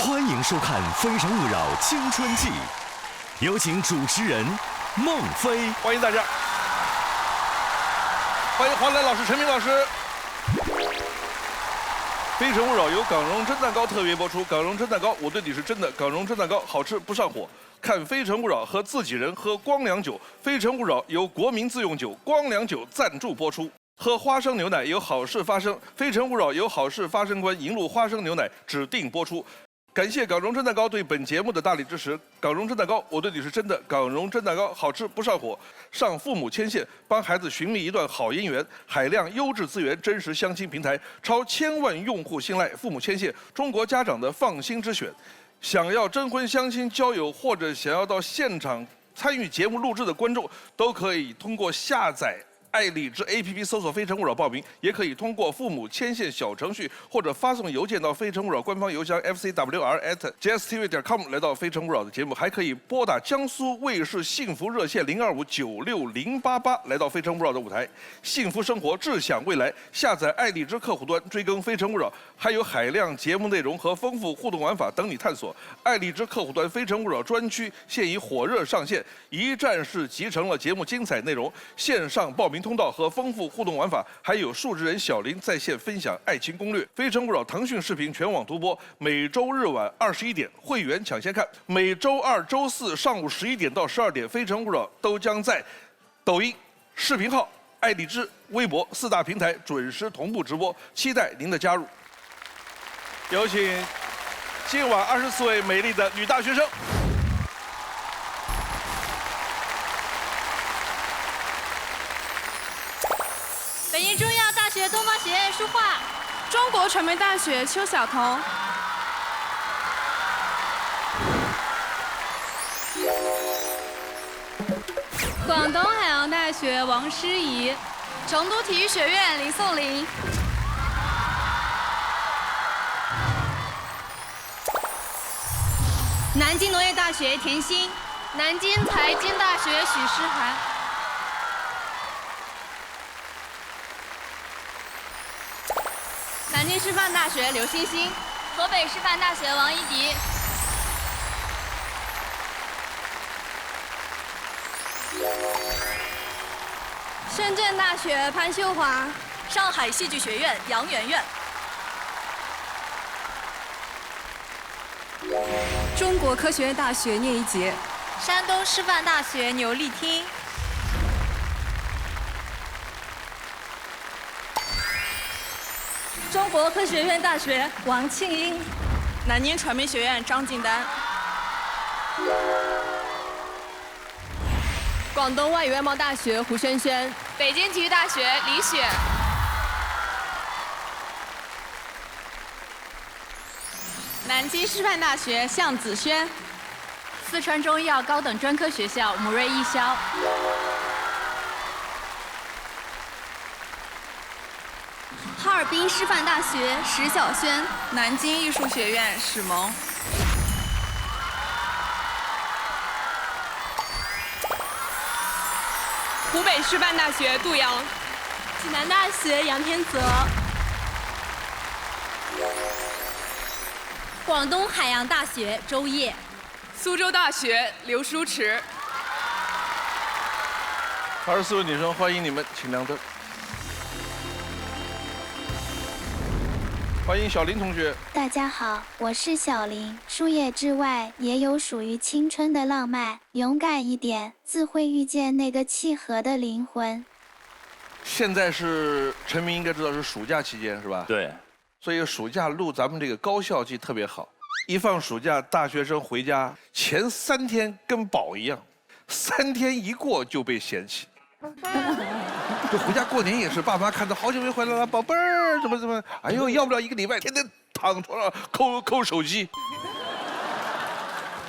欢迎收看《非诚勿扰青春季》，有请主持人孟非。欢迎大家，欢迎黄澜老师、陈明老师。非诚勿扰由港荣真蛋糕特别播出。港荣真蛋糕，我对你是真的。港荣真蛋糕好吃不上火。看非诚勿扰和自己人喝光良酒。非诚勿扰由国民自用酒光良酒赞助播出。喝花生牛奶有好事发生。非诚勿扰由好事发生官引入花生牛奶指定播出。感谢港荣真蛋糕对本节目的大力支持。港荣真蛋糕，我对你是真的。港荣真蛋糕好吃不上火。上父母牵线，帮孩子寻觅一段好姻缘。海量优质资源，真实相亲平台，超1000万用户信赖。父母牵线，中国家长的放心之选。想要征婚、相亲、交友，或者想要到现场参与节目录制的观众，都可以通过下载爱荔枝 APP 搜索非诚勿扰报名，也可以通过父母牵线小程序或者发送邮件到非诚勿扰官方邮箱 fcwr@gstv.com 来到非诚勿扰的节目，还可以拨打江苏卫视幸福热线025-96088来到非诚勿扰的舞台。幸福生活，志向未来。下载爱荔枝客户端追更非诚勿扰，还有海量节目内容和丰富互动玩法等你探索。爱荔枝客户端非诚勿扰专区现已火热上线，一站式集成了节目精彩内容，线上报名通道和丰富互动玩法，还有数字人小林在线分享爱情攻略。非诚勿扰腾讯视频全网独播，每周日晚21点，会员抢先看；每周二、周四上午11点到12点，非诚勿扰都将在抖音、视频号、爱荔枝、微博4大平台准时同步直播，期待您的加入。有请今晚24位美丽的女大学生。北京中药大学东方学院书画，中国传媒大学邱晓彤，广东海洋大学王诗怡，成都体育学院林颂林，南京农业大学田心，南京财经大学许诗涵。南京师范大学刘欣欣，河北师范大学王一迪，深圳大学潘秀华，上海戏剧学院杨媛媛，中国科学院大学聂一杰，山东师范大学牛丽听。中国科学院大学王庆英，南京传媒学院张晋丹，广东外语外贸大学胡萱萱，北京体育大学李雪，南京师范大学向子轩，四川中医药高等专科学校姆瑞一肖。哈尔滨师范大学石小轩，南京艺术学院史萌，湖北师范大学杜阳，济南大学杨天泽，广东海洋大学周烨，苏州大学刘书池。24位女生，欢迎你们，请亮灯。欢迎小林同学。大家好，我是小林。树叶之外也有属于青春的浪漫，勇敢一点，自会遇见那个契合的灵魂。现在是陈明应该知道是暑假期间是吧？对，所以暑假录咱们这个高校季特别好。一放暑假，大学生回家前3天跟宝一样，3天一过就被嫌弃。就回家过年也是，爸妈看到好久没回来了，宝贝儿怎么，哎呦，要不了1个礼拜，天天躺床上抠手机。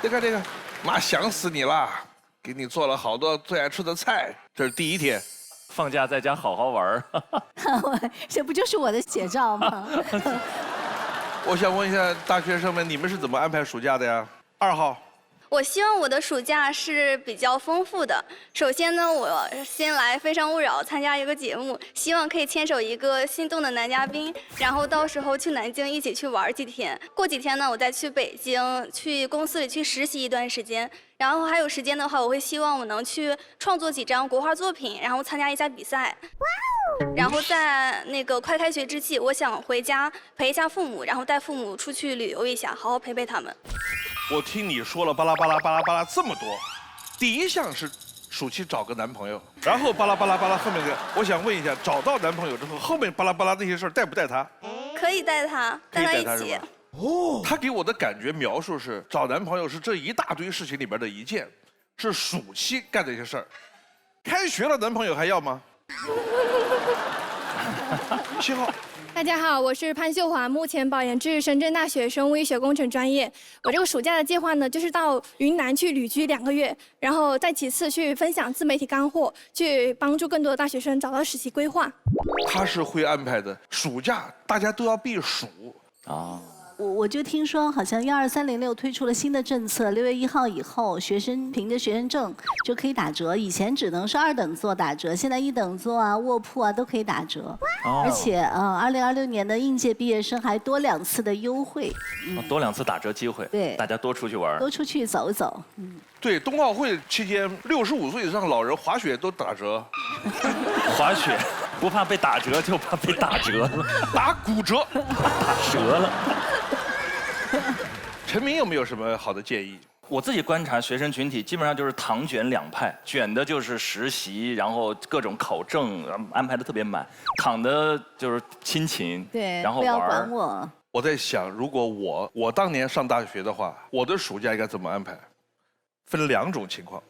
这个，妈想死你啦，给你做了好多最爱吃的菜，这是第1天。放假在家好好玩儿。这不就是我的写照吗？我想问一下大学生们，你们是怎么安排暑假的呀？2号。我希望我的暑假是比较丰富的。首先呢，我先来《非诚勿扰》参加一个节目，希望可以牵手一个心动的男嘉宾，然后到时候去南京一起去玩几天。过几天呢，我再去北京，去公司里去实习一段时间。然后还有时间的话，我会希望我能去创作几张国画作品，然后参加一下比赛。然后在那个快开学之际，我想回家陪一下父母，然后带父母出去旅游一下，好好陪陪他们。我听你说了巴拉巴拉巴拉巴拉这么多，第一项是暑期找个男朋友，然后巴拉巴拉巴拉后面的，我想问一下，找到男朋友之后，后面巴拉巴拉那些事儿带不带他？可以带他，带他一起。哦，他给我的感觉描述是找男朋友是这一大堆事情里边的一件，是暑期干的一些事儿。开学了，男朋友还要吗？7号。大家好，我是潘秀华，目前保研至深圳大学生物医学工程专业。我这个暑假的计划呢，就是到云南去旅居2个月，然后再其次去分享自媒体干货，去帮助更多的大学生找到实习规划。他是会安排的，暑假大家都要避暑啊。我就听说，好像12306推出了新的政策，6月1号以后，学生凭着学生证就可以打折。以前只能是2等座打折，现在1等座啊、卧铺啊都可以打折。而且2026年的应届毕业生还多2次的优惠，多2次打折机会。对，大家多出去玩，多出去走走。对，冬奥会期间65岁以上老人滑雪都打折。滑雪不怕被打折，就怕被打折了，打骨折，打折了。陈明有没有什么好的建议？我自己观察学生群体，基本上就是唐卷2派，卷的就是实习，然后各种考证安排的特别满；躺的就是亲情，对，然后不要管我。我在想，如果我当年上大学的话，我的暑假应该怎么安排？分2种情况，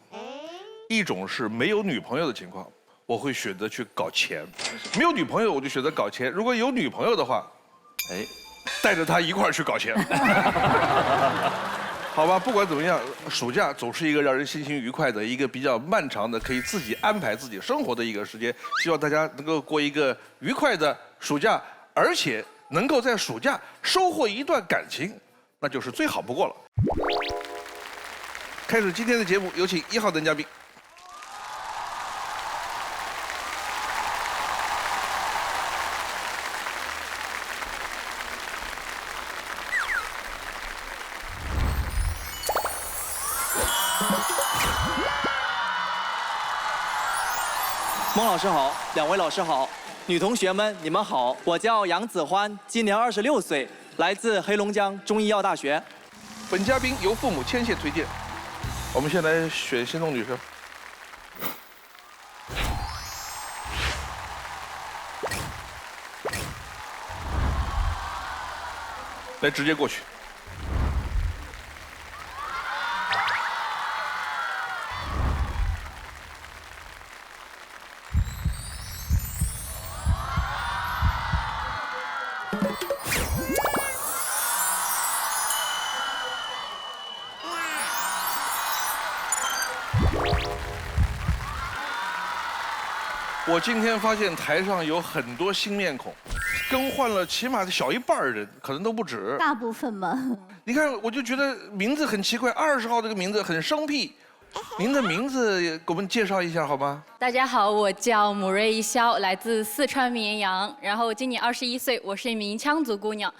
一种是没有女朋友的情况，我会选择去搞钱；没有女朋友，我就选择搞钱。如果有女朋友的话，哎，带着她一块儿去搞钱。好吧，不管怎么样，暑假总是一个让人心情愉快的一个比较漫长的，可以自己安排自己生活的一个时间。希望大家能够过一个愉快的暑假，而且能够在暑假收获一段感情，那就是最好不过了。开始今天的节目，有请1号男嘉宾。孟老师好，2位老师好，女同学们你们好，我叫杨子欢，今年26岁，来自黑龙江中医药大学。本嘉宾由父母牵线推荐。我们先来选心动女生。来，直接过去。我今天发现台上有很多新面孔，更换了起码小一半人，可能都不止。大部分嘛。你看，我就觉得名字很奇怪，20号这个名字很生僻。您的名字也给我们介绍一下好吗？大家好，我叫姆瑞一潇，来自四川绵阳，然后今年21岁，我是一名羌族姑娘。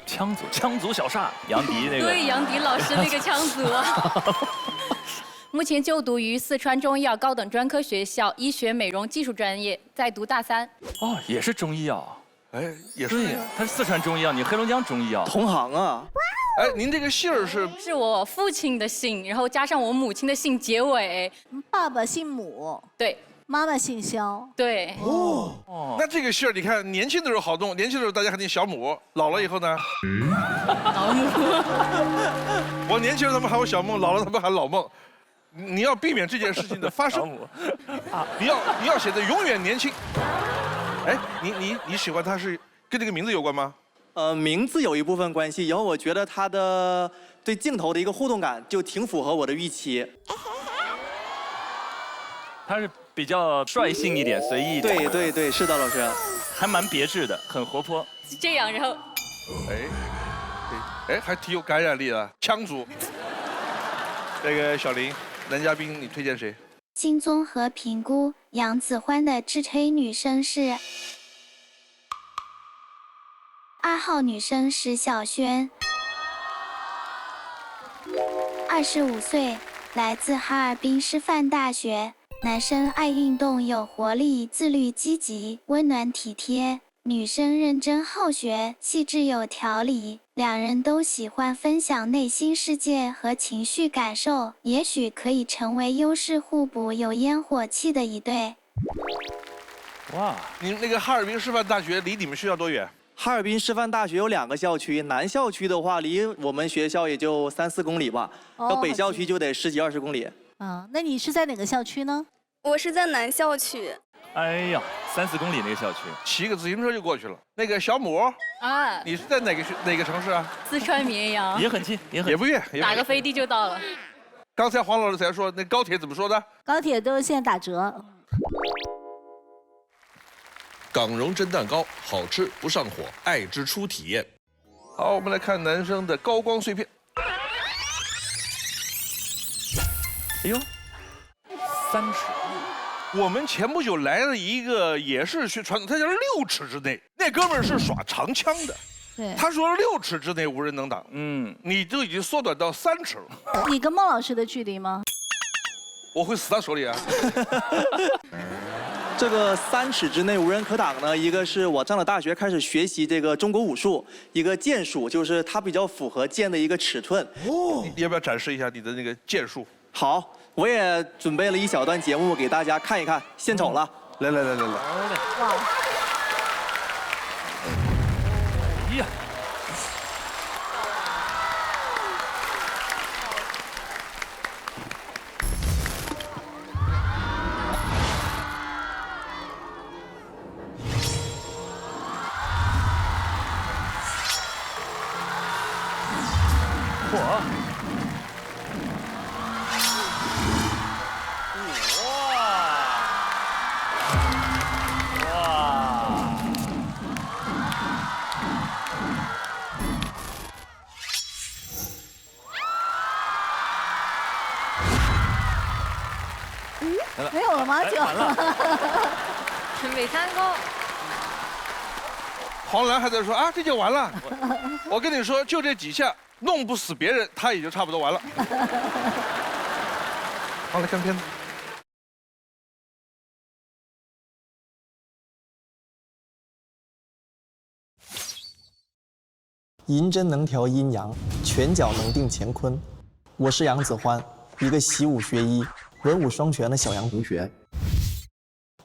羌族小煞，杨迪那个。对，杨迪老师那个羌族。目前就读于四川中医药高等专科学校医学美容技术专业，在读大3。哦，也是中医药。哎，也是。对，他是四川中医药，你黑龙江中医药。同行啊。哎，您这个姓儿是我父亲的姓，然后加上我母亲的姓结尾。爸爸姓母。对。妈妈姓肖。对。哦。那这个姓儿，你看年轻的时候好弄，年轻的时候大家喊你小母，老了以后呢？老母。我年轻人他们喊我小孟，老了他们喊老孟。你要避免这件事情的发生，你要显得永远年轻。哎，你喜欢他是跟这个名字有关吗？名字有一部分关系，以后我觉得他的对镜头的一个互动感就挺符合我的预期。他是比较率性一点，随意一点。对，是的，老师。还蛮别致的，很活泼。是这样，然后。哎，还挺有感染力的，羌族。这个小林，男嘉宾你推荐谁？经综合评估，杨子欢的直吹女生是2号女生石小轩，25岁，来自哈尔滨师范大学，男生爱运动，有活力，自律积极，温暖体贴。女生认真好学，气质有条理，两人都喜欢分享内心世界和情绪感受，也许可以成为优势互补、有烟火气的一对。哇，你那个哈尔滨师范大学离你们学校多远？哈尔滨师范大学有2个校区，南校区的话离我们学校也就3、4公里吧，到北校区就得10几、20公里。那你是在哪个校区呢？我是在南校区。哎呀，3、4公里那个校区，骑个自行车就过去了。那个小母啊，你是在哪个城市啊？四川绵阳，也很近，也不远，打个飞的就到了。刚才黄老师才说那高铁怎么说的？高铁都现在打折。港蓉蒸蛋糕，好吃不上火，爱之初体验。好，我们来看男生的高光碎片。哎呦，3尺。我们前不久来了一个，也是学传统，他叫6尺之内。那哥们儿是耍长枪的，对，他说6尺之内无人能挡。你都已经缩短到3尺了。你跟孟老师的距离吗？我会死他手里啊！这个3尺之内无人可挡呢，一个是我上了大学开始学习这个中国武术，一个剑术，就是它比较符合剑的一个尺寸。你要不要展示一下你的那个剑术？好，我也准备了一小段节目给大家看一看，献丑了。来。哇！哎呀！嚯！没有了吗？就完了。没看过。黄澜还在说啊，这就完了。我跟你说，就这几下弄不死别人，他也就差不多完了。好，来看片子。银针能调阴阳，拳脚能定乾坤。我是杨子欢，一个习武学医、文武双全的小杨同学。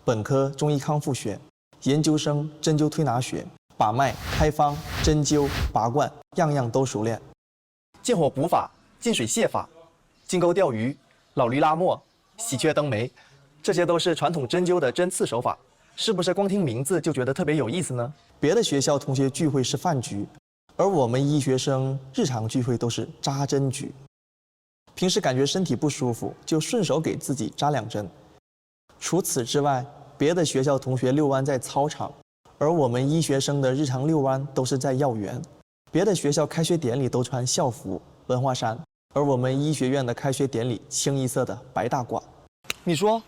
本科中医康复学，研究生针灸推拿学，把脉、开方、针灸、拔罐，样样都熟练。见火补法、进水泻法、金钩钓鱼、老驴拉磨、喜鹊登梅，这些都是传统针灸的针刺手法。是不是光听名字就觉得特别有意思呢？别的学校同学聚会是饭局，而我们医学生日常聚会都是扎针局。平时感觉身体不舒服，就顺手给自己扎2针。除此之外，别的学校同学遛弯在操场，而我们医学生的日常遛弯都是在药园。别的学校开学典礼都穿校服、文化衫，而我们医学院的开学典礼清一色的白大褂。你说，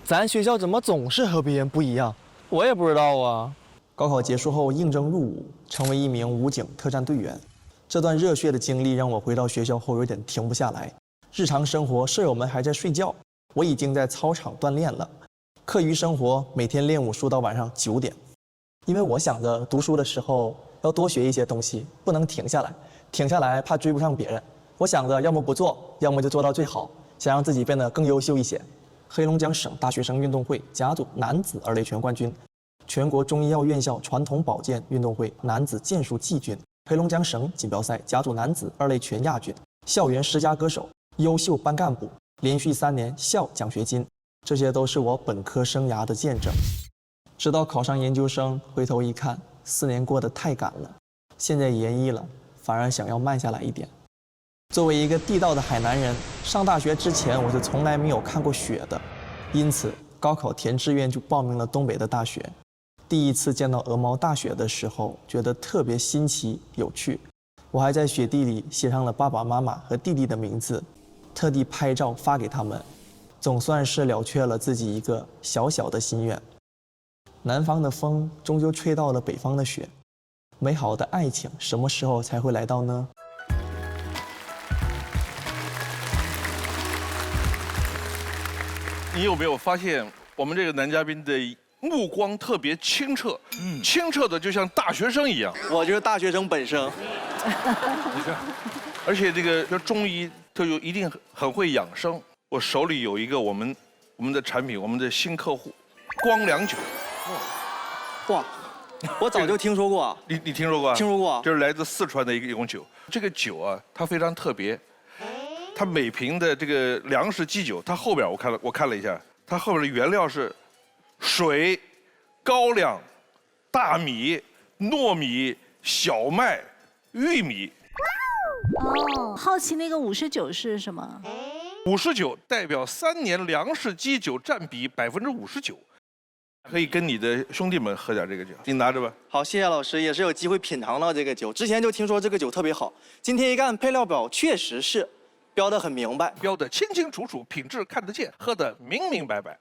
咱学校怎么总是和别人不一样？我也不知道啊。高考结束后应征入伍，成为一名武警特战队员。这段热血的经历让我回到学校后有点停不下来。日常生活，舍友们还在睡觉，我已经在操场锻炼了。课余生活，每天练武术到晚上9点。因为我想着读书的时候要多学一些东西，不能停下来，停下来怕追不上别人。我想着要么不做，要么就做到最好，想让自己变得更优秀一些。黑龙江省大学生运动会甲组男子2类拳冠军，全国中医药院校传统保健运动会男子剑术季军，黑龙江省锦标赛甲组男子2类拳亚军，校园10佳歌手，优秀班干部，连续3年校奖学金，这些都是我本科生涯的见证。直到考上研究生，回头一看，4年过得太赶了。现在研一了，反而想要慢下来一点。作为一个地道的海南人，上大学之前我是从来没有看过雪的，因此高考填志愿就报名了东北的大学。第一次见到鹅毛大雪的时候，觉得特别新奇有趣。我还在雪地里写上了爸爸妈妈和弟弟的名字。特地拍照发给他们，总算是了却了自己一个小小的心愿。南方的风终究吹到了北方的雪，美好的爱情什么时候才会来到呢？你有没有发现我们这个男嘉宾的目光特别清澈？清澈的就像大学生一样。我就是大学生本生。而且这个中医就一定很会养生。我手里有一个我们的产品，我们的新客户，光良酒。哇，我早就听说过啊。你听说过？听说过。这是来自四川的一种酒。这个酒啊，它非常特别。它每瓶的这个粮食基酒，它后边我看了一下，它后边的原料是水、高粱、大米、糯米、小麦、玉米。哦，好奇那个59是什么？59代表3年粮食基酒占比59%，可以跟你的兄弟们喝点这个酒，你拿着吧。好，谢谢老师，也是有机会品尝到这个酒。之前就听说这个酒特别好，今天一看配料表，确实是标得很明白，标得清清楚楚，品质看得见，喝得明明白白。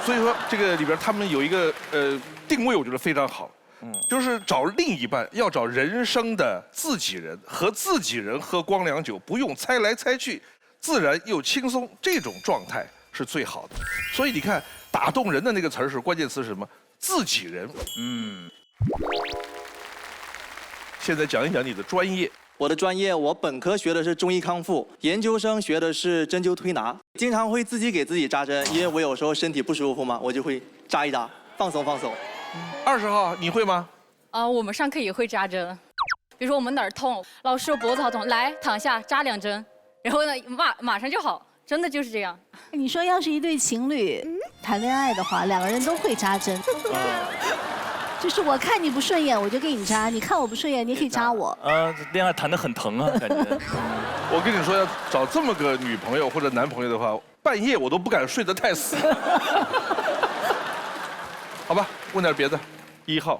所以说这个里边他们有一个定位，我觉得非常好。就是找另一半，要找人生的自己人，和自己人喝光良酒，不用猜来猜去，自然又轻松，这种状态是最好的。所以你看，打动人的那个词儿是关键词是什么？自己人。现在讲一讲你的专业。我的专业，我本科学的是中医康复，研究生学的是针灸推拿，经常会自己给自己扎针，因为我有时候身体不舒服嘛，我就会扎一扎，放松放松。20号你会吗？我们上课也会扎针，比如说我们哪儿痛，老师脖子好痛，来躺下扎2针，然后呢马上就好，真的就是这样。你说要是一对情侣谈恋爱的话2个人都会扎针。就是我看你不顺眼，我就给你扎；你看我不顺眼，你可以扎我。恋爱谈得很疼啊，感觉。我跟你说，要找这么个女朋友或者男朋友的话，半夜我都不敢睡得太死。好吧，问点别的。1号，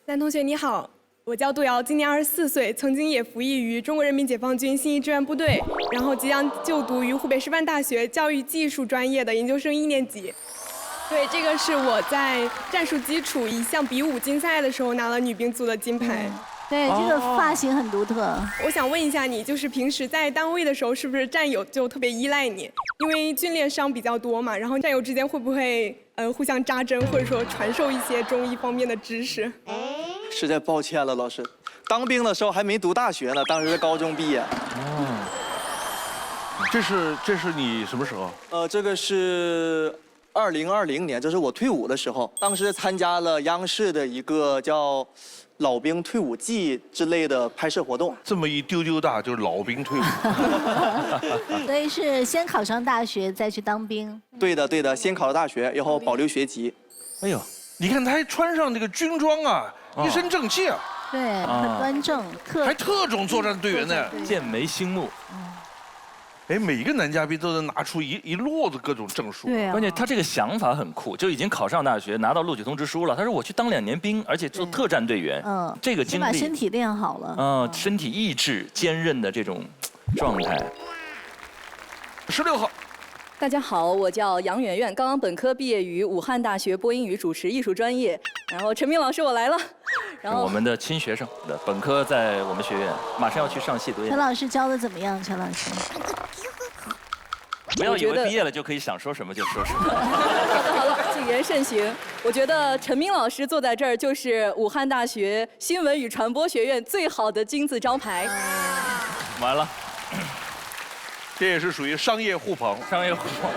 男同学你好，我叫杜瑶，今年24岁，曾经也服役于中国人民解放军信息志愿部队，然后即将就读于湖北师范大学教育技术专业的研究生1年级。对，这个是我在战术基础一项比武竞赛的时候拿了女兵组的金牌。对，这个发型很独特。我想问一下你，就是平时在单位的时候，是不是战友就特别依赖你？因为军恋伤比较多嘛，然后战友之间会不会互相扎针，或者说传授一些中医方面的知识？实在抱歉了，老师。当兵的时候还没读大学呢，当时是高中毕业。这是你什么时候？这个是2020年，这是我退伍的时候，当时参加了央视的一个叫老兵退伍季之类的拍摄活动。这么一丢丢大就是老兵退伍。所以是先考上大学再去当兵。对的对的，先考了大学，然后保留学籍。哎呦，你看他还穿上这个军装啊，一身正气啊。对，很端正，还特种作战队员呢，剑眉星目。哎，每一个男嘉宾都能拿出一摞子各种证书。对啊。关键他这个想法很酷，就已经考上大学，拿到录取通知书了。他说我去当2年兵，而且做特战队员。这个经历。把身体练好了。身体意志坚韧的这种状态。16号。大家好，我叫杨媛媛，刚刚本科毕业于武汉大学播音与主持艺术专业。然后陈明老师我来了，然后我们的亲学生，本科在我们学院，马上要去上戏读研。陈老师教的怎么样？陈老师，不要以为毕业了就可以想说什么就说什么。好了，谨言慎行。我觉得陈明老师坐在这儿就是武汉大学新闻与传播学院最好的金字招牌。完了。这也是属于商业互捧。商业互捧。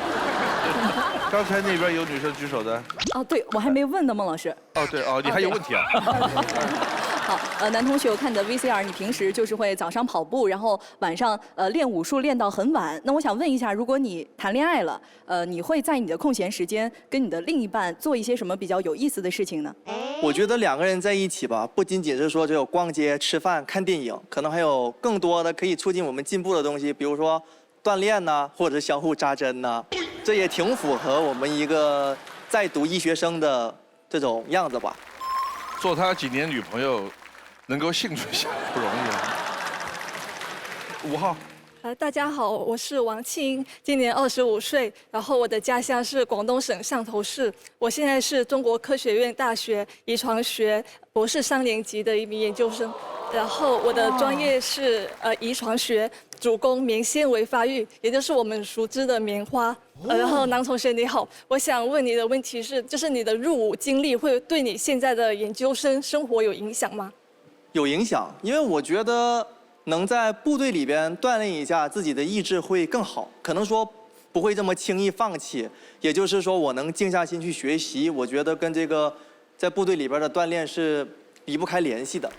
刚才那边有女生举手的。对，我还没问呢，孟老师。对你还有问题啊？好，男同学，我看你的 VCR， 你平时就是会早上跑步，然后晚上练武术练到很晚。那我想问一下，如果你谈恋爱了，你会在你的空闲时间跟你的另一半做一些什么比较有意思的事情呢？我觉得2个人在一起吧，不仅仅是说只有逛街、吃饭、看电影，可能还有更多的可以促进我们进步的东西，比如说锻炼呐，或者相互扎针呐，这也挺符合我们一个在读医学生的这种样子吧。做他几年女朋友，能够兴趣下不容易啊。5号，大家好，我是王庆，今年25岁，然后我的家乡是广东省汕头市，我现在是中国科学院大学遗传学博士3年级的一名研究生，然后我的专业是遗传学，主攻棉纤维发育，也就是我们熟知的棉花。然后南同学你好，我想问你的问题是，就是你的入伍经历会对你现在的研究生生活有影响吗？有影响，因为我觉得能在部队里边锻炼一下自己的意志会更好，可能说不会这么轻易放弃。也就是说，我能静下心去学习，我觉得跟这个在部队里边的锻炼是离不开联系的。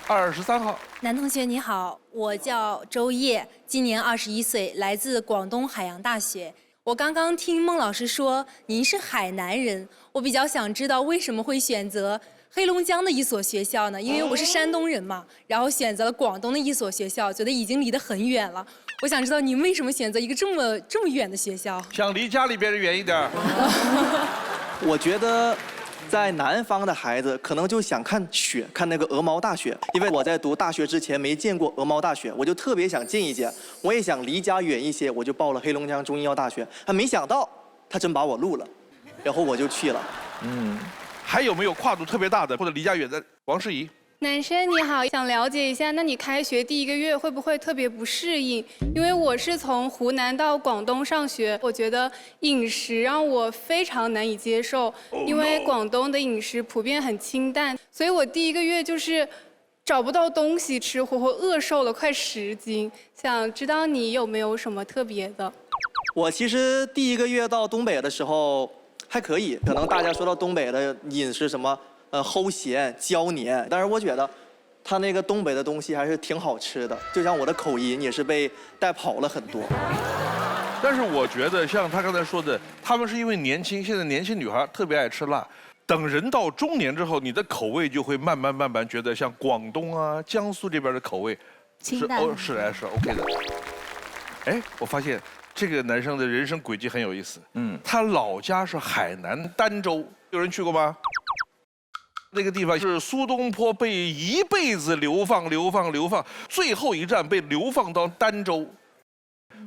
23号，男同学你好，我叫周烨，今年21岁，来自广东海洋大学。我刚刚听孟老师说您是海南人，我比较想知道为什么会选择黑龙江的一所学校呢？因为我是山东人嘛，然后选择了广东的一所学校，觉得已经离得很远了。我想知道您为什么选择一个这么远的学校？想离家里边人远一点。我觉得在南方的孩子可能就想看雪，看那个鹅毛大雪。因为我在读大学之前没见过鹅毛大雪，我就特别想见一见。我也想离家远一些，我就报了黑龙江中医药大学。还没想到他真把我录了，然后我就去了。还有没有跨度特别大的或者离家远的？王诗怡。男生你好，想了解一下，那你开学第1个月会不会特别不适应？因为我是从湖南到广东上学，我觉得饮食让我非常难以接受，因为广东的饮食普遍很清淡，所以我第1个月就是找不到东西吃，活活饿瘦了快10斤。想知道你有没有什么特别的？我其实第1个月到东北的时候还可以，可能大家说到东北的饮食什么齁咸、椒黏，但是我觉得他那个东北的东西还是挺好吃的，就像我的口音也是被带跑了很多。但是我觉得像他刚才说的，他们是因为年轻，现在年轻女孩特别爱吃辣。等人到中年之后，你的口味就会慢慢觉得像广东啊、江苏这边的口味清淡是 OK 的。哎，我发现这个男生的人生轨迹很有意思。他老家是海南儋州，有人去过吗？那个地方是苏东坡被一辈子流放，最后一站被流放到儋州。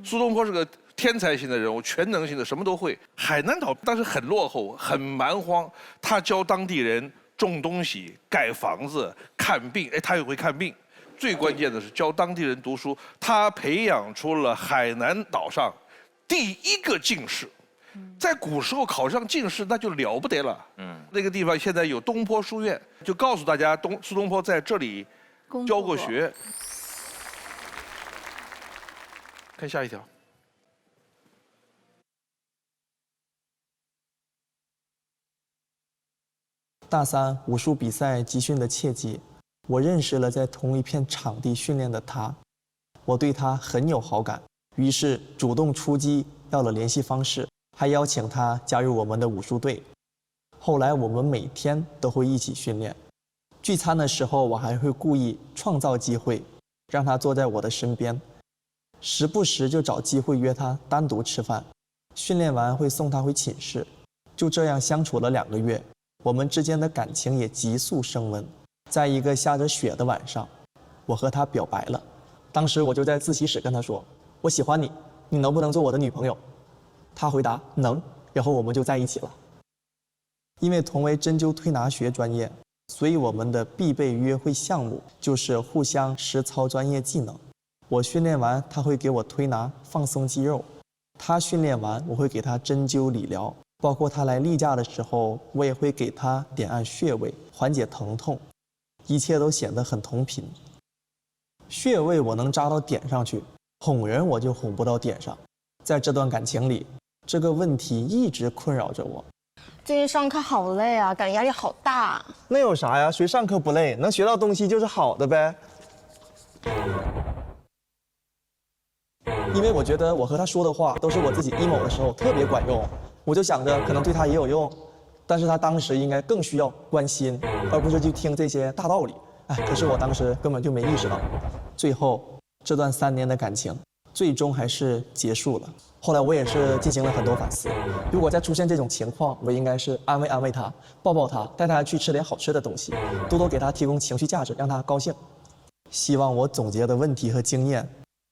苏东坡是个天才型的人物，全能型的，什么都会。海南岛当时很落后，很蛮荒，他教当地人种东西、盖房子、看病，哎，他也会看病。最关键的是教当地人读书，他培养出了海南岛上第1个进士。在古时候考上进士那就了不得了。那个地方现在有东坡书院，就告诉大家苏东坡在这里教过学。看下一条。大3武术比赛集训的契机，我认识了在同一片场地训练的他，我对他很有好感，于是主动出击，要了联系方式。还邀请他加入我们的武术队。后来我们每天都会一起训练，聚餐的时候我还会故意创造机会，让他坐在我的身边，时不时就找机会约他单独吃饭。训练完会送他回寝室，就这样相处了2个月，我们之间的感情也急速升温。在一个下着雪的晚上，我和他表白了。当时我就在自习室跟他说：“我喜欢你，你能不能做我的女朋友？”他回答能，然后我们就在一起了。因为同为针灸推拿学专业，所以我们的必备约会项目就是互相实操专业技能。我训练完，他会给我推拿放松肌肉；他训练完，我会给他针灸理疗。包括他来例假的时候，我也会给他点按穴位，缓解疼痛。一切都显得很同频。穴位我能扎到点上去，哄人我就哄不到点上。在这段感情里，这个问题一直困扰着我。最近上课好累啊，感觉压力好大。那有啥呀？谁上课不累？能学到东西就是好的呗。因为我觉得我和他说的话都是我自己 emo 的时候特别管用，我就想着可能对他也有用，但是他当时应该更需要关心，而不是去听这些大道理。哎，可是我当时根本就没意识到。最后，这段3年的感情最终还是结束了。后来我也是进行了很多反思，如果再出现这种情况，我应该是安慰他，抱抱他，带他去吃点好吃的东西，多多给他提供情绪价值，让他高兴。希望我总结的问题和经验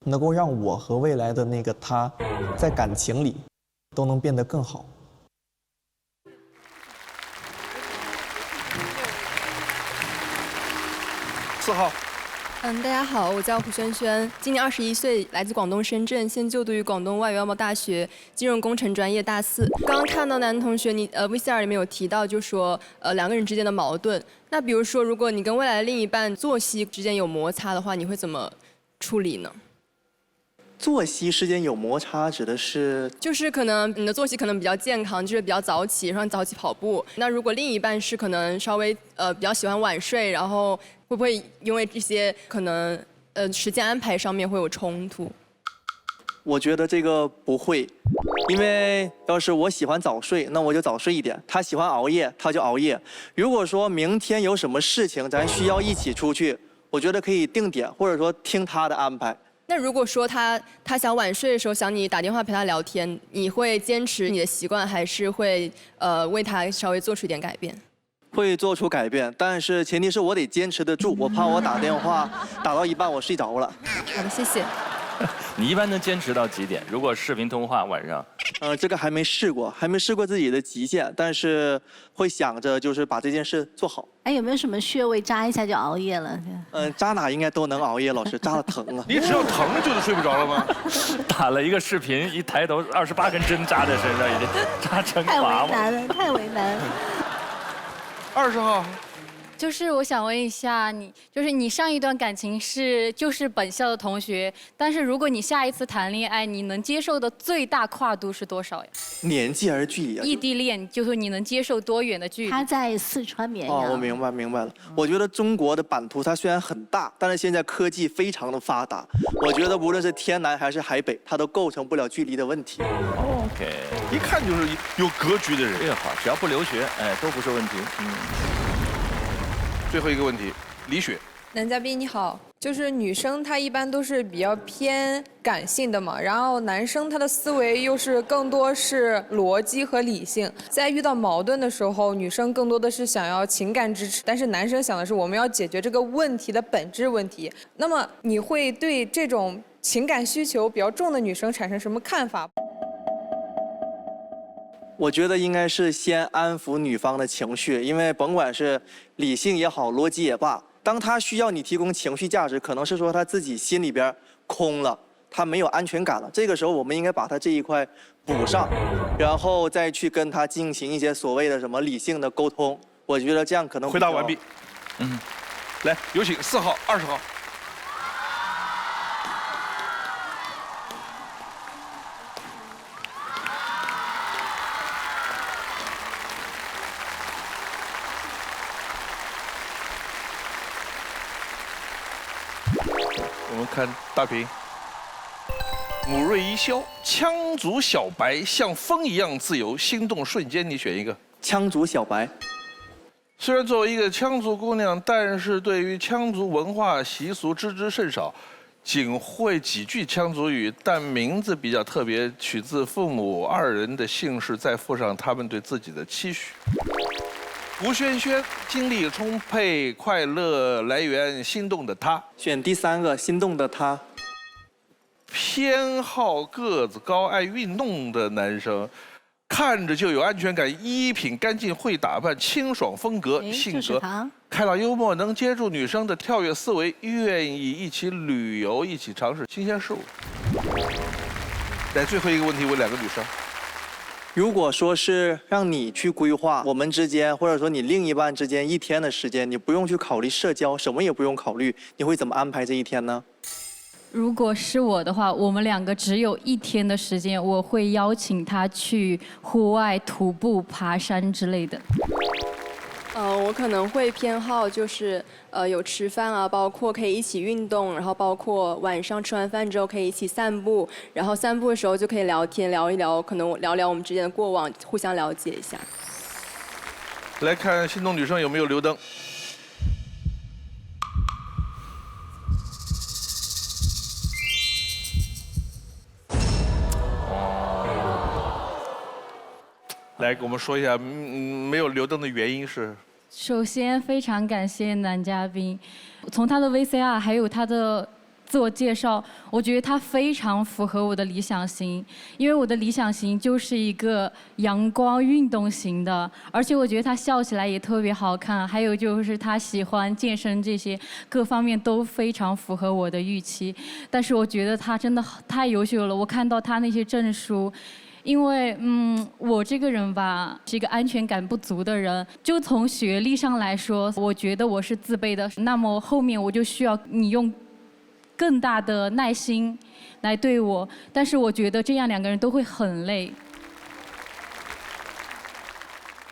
能够让我和未来的那个他，在感情里都能变得更好。4号。大家好，我叫胡萱萱，今年21岁，来自广东深圳，现就读于广东外语外贸大学金融工程专业大4。刚刚看到男同学你VCR 里面有提到，就说两个人之间的矛盾。那比如说，如果你跟未来的另一半作息之间有摩擦的话，你会怎么处理呢？作息之间有摩擦指的是？就是可能你的作息可能比较健康，就是比较早起，然后早起跑步。那如果另一半是可能稍微比较喜欢晚睡，然后会不会因为这些可能时间安排上面会有冲突？我觉得这个不会，因为要是我喜欢早睡，那我就早睡一点；他喜欢熬夜，他就熬夜。如果说明天有什么事情，咱需要一起出去，我觉得可以定点，或者说听他的安排。那如果说他想晚睡的时候想你打电话陪他聊天，你会坚持你的习惯，还是会为他稍微做出一点改变？会做出改变，但是前提是我得坚持得住，我怕我打电话打到一半我睡着了。好的，谢谢。你一般能坚持到几点？如果视频通话晚上？这个还没试过自己的极限，但是会想着就是把这件事做好。哎，有没有什么穴位扎一下就熬夜了？扎哪应该都能熬夜，老师扎的疼啊。你只要疼就睡不着了吗？打了一个视频，一抬头28根针扎在身上，已经扎成太娃娃。为难了，太为难了。20号。就是我想问一下你，就是你上一段感情就是本校的同学，但是如果你下一次谈恋爱，你能接受的最大跨度是多少呀？年纪还是距离啊？异地恋就是你能接受多远的距离？他在四川绵阳。哦，我明白了。我觉得中国的版图它虽然很大，但是现在科技非常的发达，我觉得无论是天南还是海北，它都构成不了距离的问题。OK， 一看就是有格局的人。这个好，只要不留学，哎，都不是问题。最后一个问题，李雪。男嘉宾你好，就是女生她一般都是比较偏感性的嘛，然后男生他的思维又是更多是逻辑和理性，在遇到矛盾的时候，女生更多的是想要情感支持，但是男生想的是我们要解决这个问题的本质问题。那么你会对这种情感需求比较重的女生产生什么看法？我觉得应该是先安抚女方的情绪，因为甭管是理性也好，逻辑也罢，当她需要你提供情绪价值，可能是说她自己心里边空了，她没有安全感了。这个时候，我们应该把她这一块补上，然后再去跟她进行一些所谓的什么理性的沟通。我觉得这样可能回答完毕。来，有请4号、20号。我们看大屏，母瑞一消，羌族小白像风一样自由，心动瞬间，你选一个。羌族小白，虽然作为一个羌族姑娘，但是对于羌族文化习俗知之甚少，仅会几句羌族语，但名字比较特别，取自父母2人的姓氏，再附上他们对自己的期许。胡萱萱，精力充沛，快乐来源，心动的他。选第3个，心动的他。偏好个子高、爱运动的男生，看着就有安全感，衣品干净，会打扮，清爽风格，性格开朗幽默，能接住女生的跳跃思维，愿意一起旅游，一起尝试新鲜事物。来，最后一个问题问2个女生。如果说是让你去规划我们之间，或者说你另一半之间1天的时间，你不用去考虑社交，什么也不用考虑，你会怎么安排这1天呢？如果是我的话，我们2个只有1天的时间，我会邀请他去户外徒步、爬山之类的。我可能会偏好就是有吃饭啊，包括可以一起运动，然后包括晚上吃完饭之后可以一起散步，然后散步的时候就可以聊天，聊一聊，可能聊聊我们之间的过往，互相了解一下。来看心动女生有没有留灯。来，给我们说一下，没有留灯的原因是？首先，非常感谢男嘉宾，从他的 VCR 还有他的自我介绍，我觉得他非常符合我的理想型，因为我的理想型就是一个阳光运动型的，而且我觉得他笑起来也特别好看，还有就是他喜欢健身，这些各方面都非常符合我的预期。但是我觉得他真的太优秀了，我看到他那些证书。因为我这个人吧是一个安全感不足的人，就从学历上来说，我觉得我是自卑的。那么后面我就需要你用更大的耐心来对我，但是我觉得这样两个人都会很累。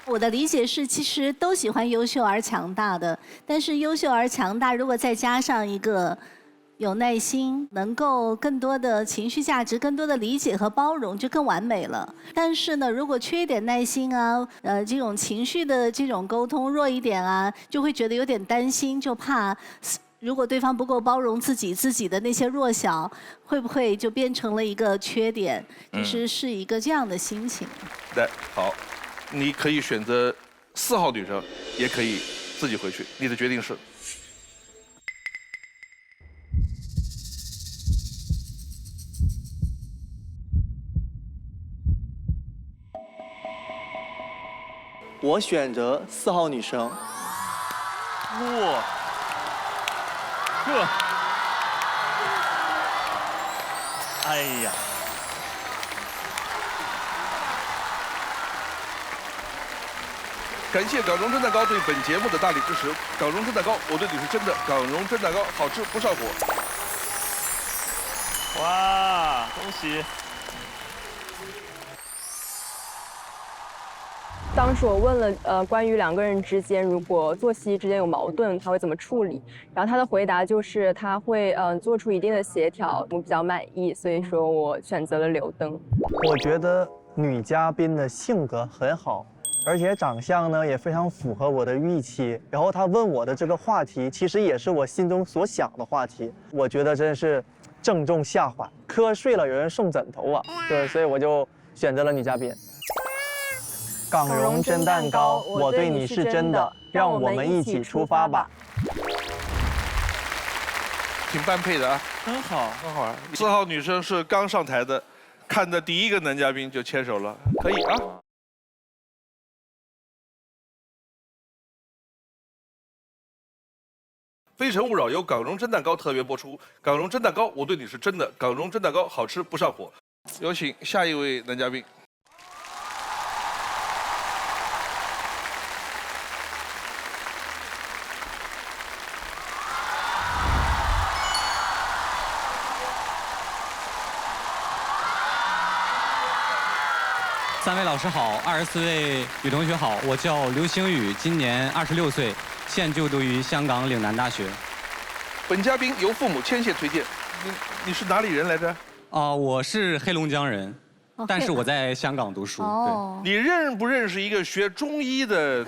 我的理解是，其实都喜欢优秀而强大的，但是优秀而强大，如果再加上一个有耐心，能够更多的情绪价值，更多的理解和包容，就更完美了。但是呢，如果缺一点耐心啊，这种情绪的这种沟通弱一点啊，就会觉得有点担心，就怕如果对方不够包容自己的那些弱小，会不会就变成了一个缺点？其实是一个这样的心情。来，好，你可以选择4号女生，也可以自己回去，你的决定是。我选择4号女生。哇，哎呀！感谢港荣蒸蛋糕对本节目的大力支持。港荣蒸蛋糕，我对你是真的。港荣蒸蛋糕好吃不上火。哇，恭喜！当时我问了关于2个人之间如果作息之间有矛盾，他会怎么处理？然后他的回答就是他会做出一定的协调，我比较满意，所以说我选择了刘登。我觉得女嘉宾的性格很好，而且长相呢也非常符合我的预期。然后她问我的这个话题，其实也是我心中所想的话题。我觉得真是正中下怀，瞌睡了有人送枕头啊！对，所以我就选择了女嘉宾。港荣蒸蛋糕，我对你是真的，让我们一起出发吧。挺般配的啊，很好，很好。4号女生是刚上台的，看的第一个男嘉宾就牵手了，可以啊。《非诚勿扰》由港荣蒸蛋糕特别播出。港荣蒸蛋糕，我对你是真的。港荣蒸蛋糕好吃不上火。有请下一位男嘉宾。3位老师好，24位女同学好，我叫刘星宇，今年26岁，现就读于香港岭南大学。本嘉宾由父母牵线推荐，你是哪里人来着？我是黑龙江人，但是我在香港读书。哦，你认不认识一个学中医的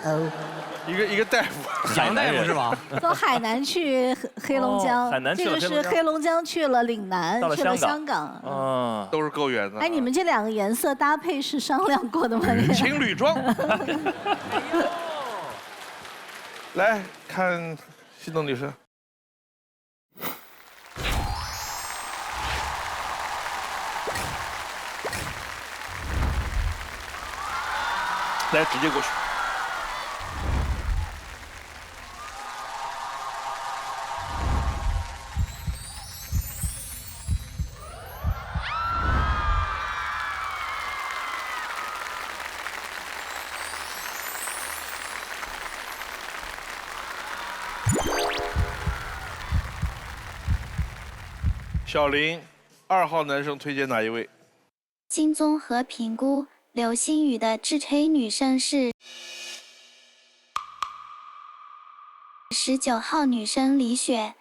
一个大夫？杨大夫是吧？从海南去黑龙江，海南去这个是黑龙江去了岭南，去了香港。嗯，都是够远的。哎，你们这2个颜色搭配是商量过的吗？情侣装。来看心动女生。来，直接过去。小林，2号男生推荐哪一位？经综合评估，刘星宇的制吹女生是19号女生李雪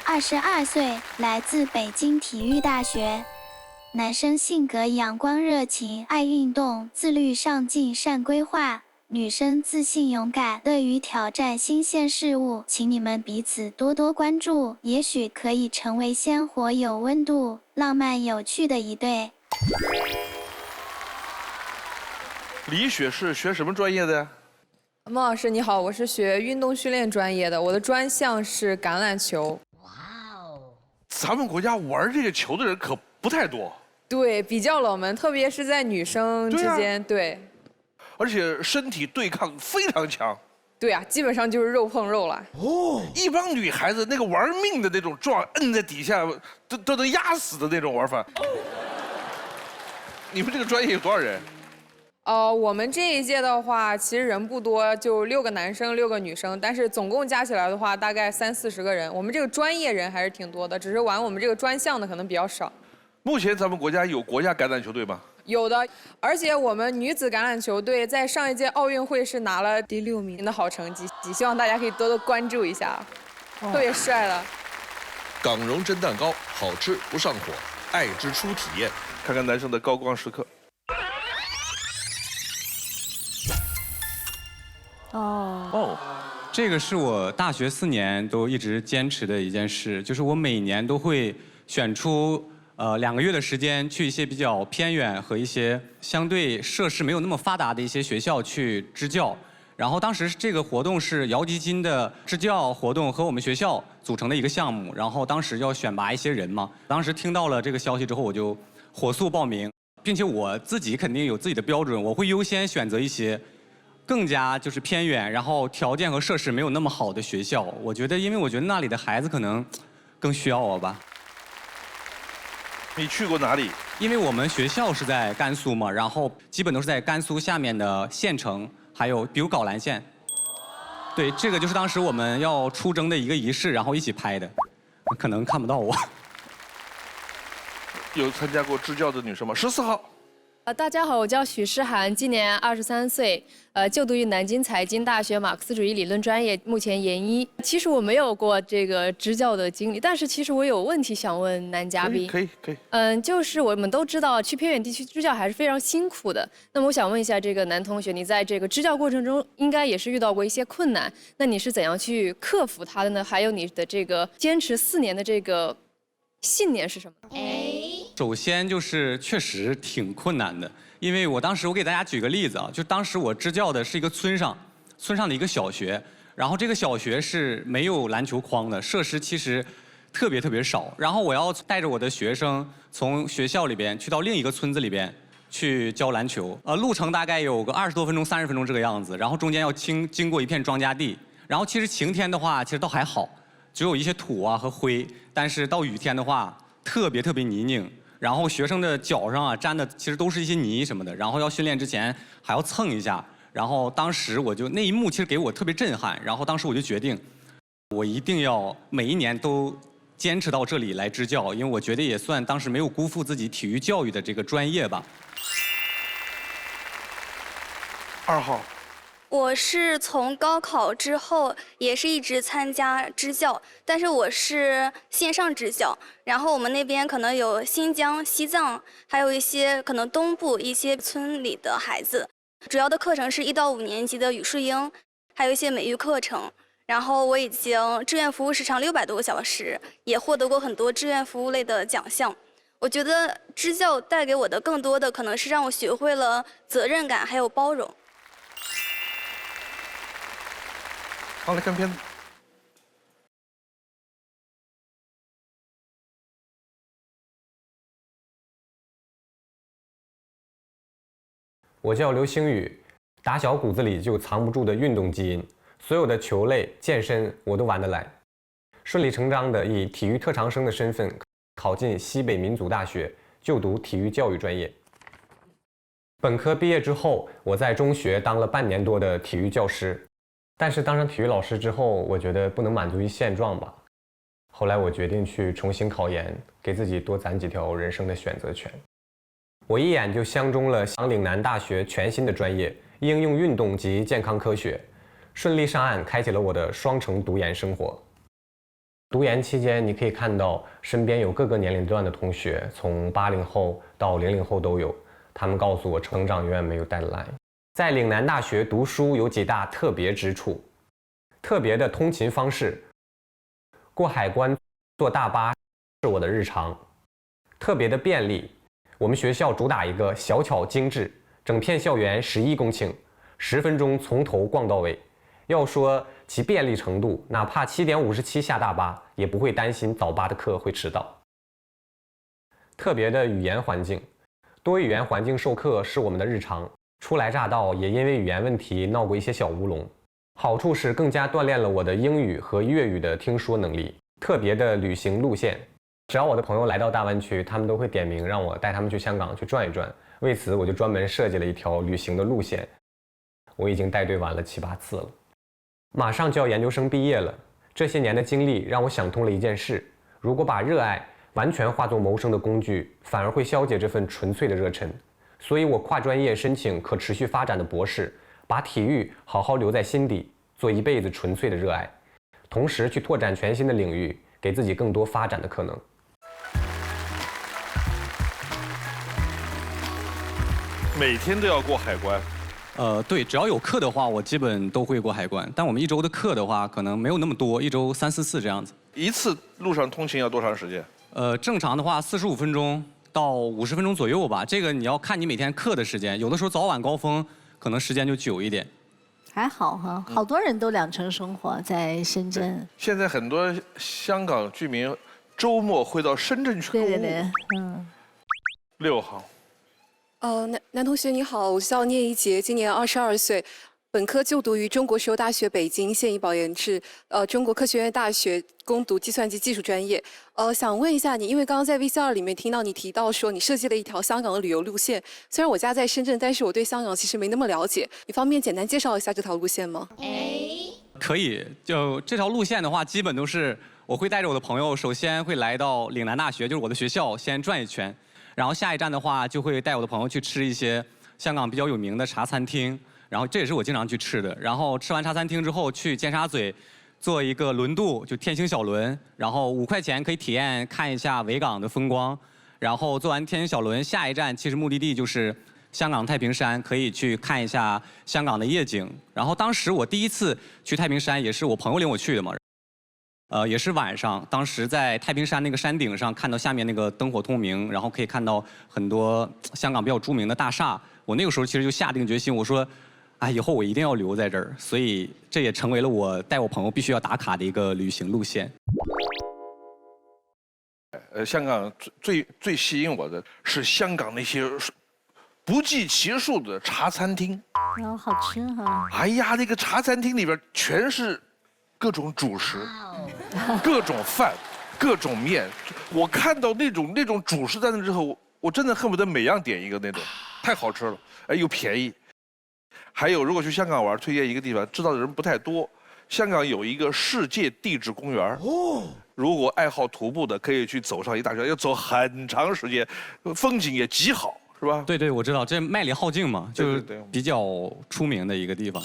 ，22岁，来自北京体育大学。男生性格阳光热情，爱运动，自律上进，善规划。女生自信勇敢，乐于挑战新鲜事物，请你们彼此多多关注，也许可以成为鲜活有温度、浪漫有趣的一对。李雪是学什么专业的呀？孟老师你好，我是学运动训练专业的，我的专项是橄榄球。咱们国家玩这个球的人可不太多。对，比较冷门，特别是在女生之间，对。而且身体对抗非常强。对啊，基本上就是肉碰肉了。哦，一帮女孩子那个玩命的那种撞，摁在底下都能压死的那种玩法。你们这个专业有多少人？我们这一届的话，其实人不多，就6个男生，6个女生，但是总共加起来的话，大概30-40个人。我们这个专业人还是挺多的，只是玩我们这个专项的可能比较少。目前咱们国家有国家橄榄球队吗？有的，而且我们女子橄榄球队在上一届奥运会是拿了第6名的好成绩，希望大家可以多多关注一下，特别帅了。港蓉蒸蛋糕，好吃不上火，爱之初体验，看看男生的高光时刻。这个是我大学4年都一直坚持的一件事，就是我每年都会选出2个月的时间，去一些比较偏远和一些相对设施没有那么发达的一些学校去支教。然后当时这个活动是姚基金的支教活动和我们学校组成的一个项目，然后当时要选拔一些人嘛。当时听到了这个消息之后，我就火速报名，并且我自己肯定有自己的标准，我会优先选择一些更加就是偏远，然后条件和设施没有那么好的学校。我觉得，因为我觉得那里的孩子可能更需要我吧。你去过哪里？因为我们学校是在甘肃嘛，然后基本都是在甘肃下面的县城，还有比如皋兰县。对，这个就是当时我们要出征的一个仪式，然后一起拍的，可能看不到我。有参加过支教的女生吗？14号。大家好，我叫许诗涵，今年23岁，就读于南京财经大学马克思主义理论专业，目前研一。其实我没有过这个支教的经历，但是其实我有问题想问男嘉宾。可以。就是我们都知道去偏远地区支教还是非常辛苦的。那么我想问一下这个男同学，你在这个支教过程中应该也是遇到过一些困难，那你是怎样去克服它的呢？还有你的这个坚持4年的这个信念是什么？首先就是确实挺困难的，因为我给大家举个例子啊，就当时我支教的是一个村上的一个小学，然后这个小学是没有篮球框的，设施其实特别少，然后我要带着我的学生从学校里边去到另一个村子里边去教篮球，路程大概有个20多分钟、30分钟这个样子，然后中间要经过一片庄稼地，然后其实晴天的话其实倒还好，只有一些土啊和灰，但是到雨天的话特别泥泞。然后学生的脚上啊沾的其实都是一些泥什么的，然后要训练之前还要蹭一下，然后当时那一幕其实给我特别震撼，然后当时我就决定，我一定要每一年都坚持到这里来支教，因为我觉得也算当时没有辜负自己体育教育的这个专业吧。2号。我是从高考之后也是一直参加支教，但是我是线上支教，然后我们那边可能有新疆、西藏，还有一些可能东部一些村里的孩子。主要的课程是1到5年级的语数英，还有一些美育课程。然后我已经志愿服务时长600多个小时，也获得过很多志愿服务类的奖项。我觉得支教带给我的更多的可能是让我学会了责任感，还有包容。好，来看片子。我叫刘星宇，打小骨子里就藏不住的运动基因，所有的球类、健身我都玩得来，顺理成章的以体育特长生的身份考进西北民族大学，就读体育教育专业。本科毕业之后，我在中学当了半年多的体育教师。但是当上体育老师之后，我觉得不能满足于现状吧。后来我决定去重新考研，给自己多攒几条人生的选择权。我一眼就相中了岭南大学全新的专业——应用运动及健康科学，顺利上岸，开启了我的双城读研生活。读研期间，你可以看到身边有各个年龄段的同学，从80后到00后都有。他们告诉我，成长永远没有 deadline。在岭南大学读书有几大特别之处：特别的通勤方式，过海关坐大巴是我的日常；特别的便利，我们学校主打一个小巧精致，整片校园11公顷， 10分钟从头逛到尾。要说其便利程度，哪怕7点57下大巴，也不会担心早八的课会迟到。特别的语言环境，多语言环境授课是我们的日常。初来乍到，也因为语言问题闹过一些小乌龙。好处是更加锻炼了我的英语和粤语的听说能力。特别的旅行路线，只要我的朋友来到大湾区，他们都会点名让我带他们去香港去转一转。为此，我就专门设计了一条旅行的路线。我已经带队完了7、8次了。马上就要研究生毕业了，这些年的经历让我想通了一件事：如果把热爱完全化作谋生的工具，反而会消解这份纯粹的热忱。所以我跨专业申请可持续发展的博士，把体育好好留在心底，做一辈子纯粹的热爱，同时去拓展全新的领域，给自己更多发展的可能。每天都要过海关。对，只要有课的话，我基本都会过海关。但我们1周的课的话，可能没有那么多，1周3、4次这样子。一次路上通勤要多长时间？正常的话45分钟到50分钟左右吧。这个你要看你每天课的时间，有的时候早晚高峰可能时间就久一点。还好哈，好多人都2城生活在深圳。现在很多香港居民周末会到深圳去购物。对，嗯。6号。男同学你好，我叫聂一杰，今年22岁，本科就读于中国石油大学北京，现已保研至中国科学院大学攻读计算机技术专业。想问一下你，因为刚刚在 VCR 里面听到你提到说你设计了一条香港的旅游路线，虽然我家在深圳，但是我对香港其实没那么了解，你方便简单介绍一下这条路线吗？可以，就这条路线的话，基本都是我会带着我的朋友，首先会来到岭南大学，就是我的学校，先转一圈。然后下一站的话，就会带我的朋友去吃一些香港比较有名的茶餐厅，然后这也是我经常去吃的。然后吃完茶餐厅之后，去尖沙咀坐一个轮渡，就天星小轮，然后5块钱可以体验看一下维港的风光。然后坐完天星小轮，下一站其实目的地就是香港太平山，可以去看一下香港的夜景。然后当时我第一次去太平山，也是我朋友领我去的嘛。也是晚上，当时在太平山那个山顶上看到下面那个灯火通明，然后可以看到很多香港比较著名的大厦。我那个时候其实就下定决心，我说，哎，以后我一定要留在这儿。所以这也成为了我带我朋友必须要打卡的一个旅行路线。香港最吸引我的是香港那些不计其数的茶餐厅。好吃哈。哎呀，那个茶餐厅里边全是各种主食。各种饭，各种面，我看到那种主食在那之后，我真的恨不得每样点一个那种，太好吃了，哎又便宜。还有，如果去香港玩，推荐一个地方，知道的人不太多。香港有一个世界地质公园哦，如果爱好徒步的，可以去走上一大圈，要走很长时间，风景也极好，是吧？对对，我知道，这麦理浩径嘛，就是比较出名的一个地方。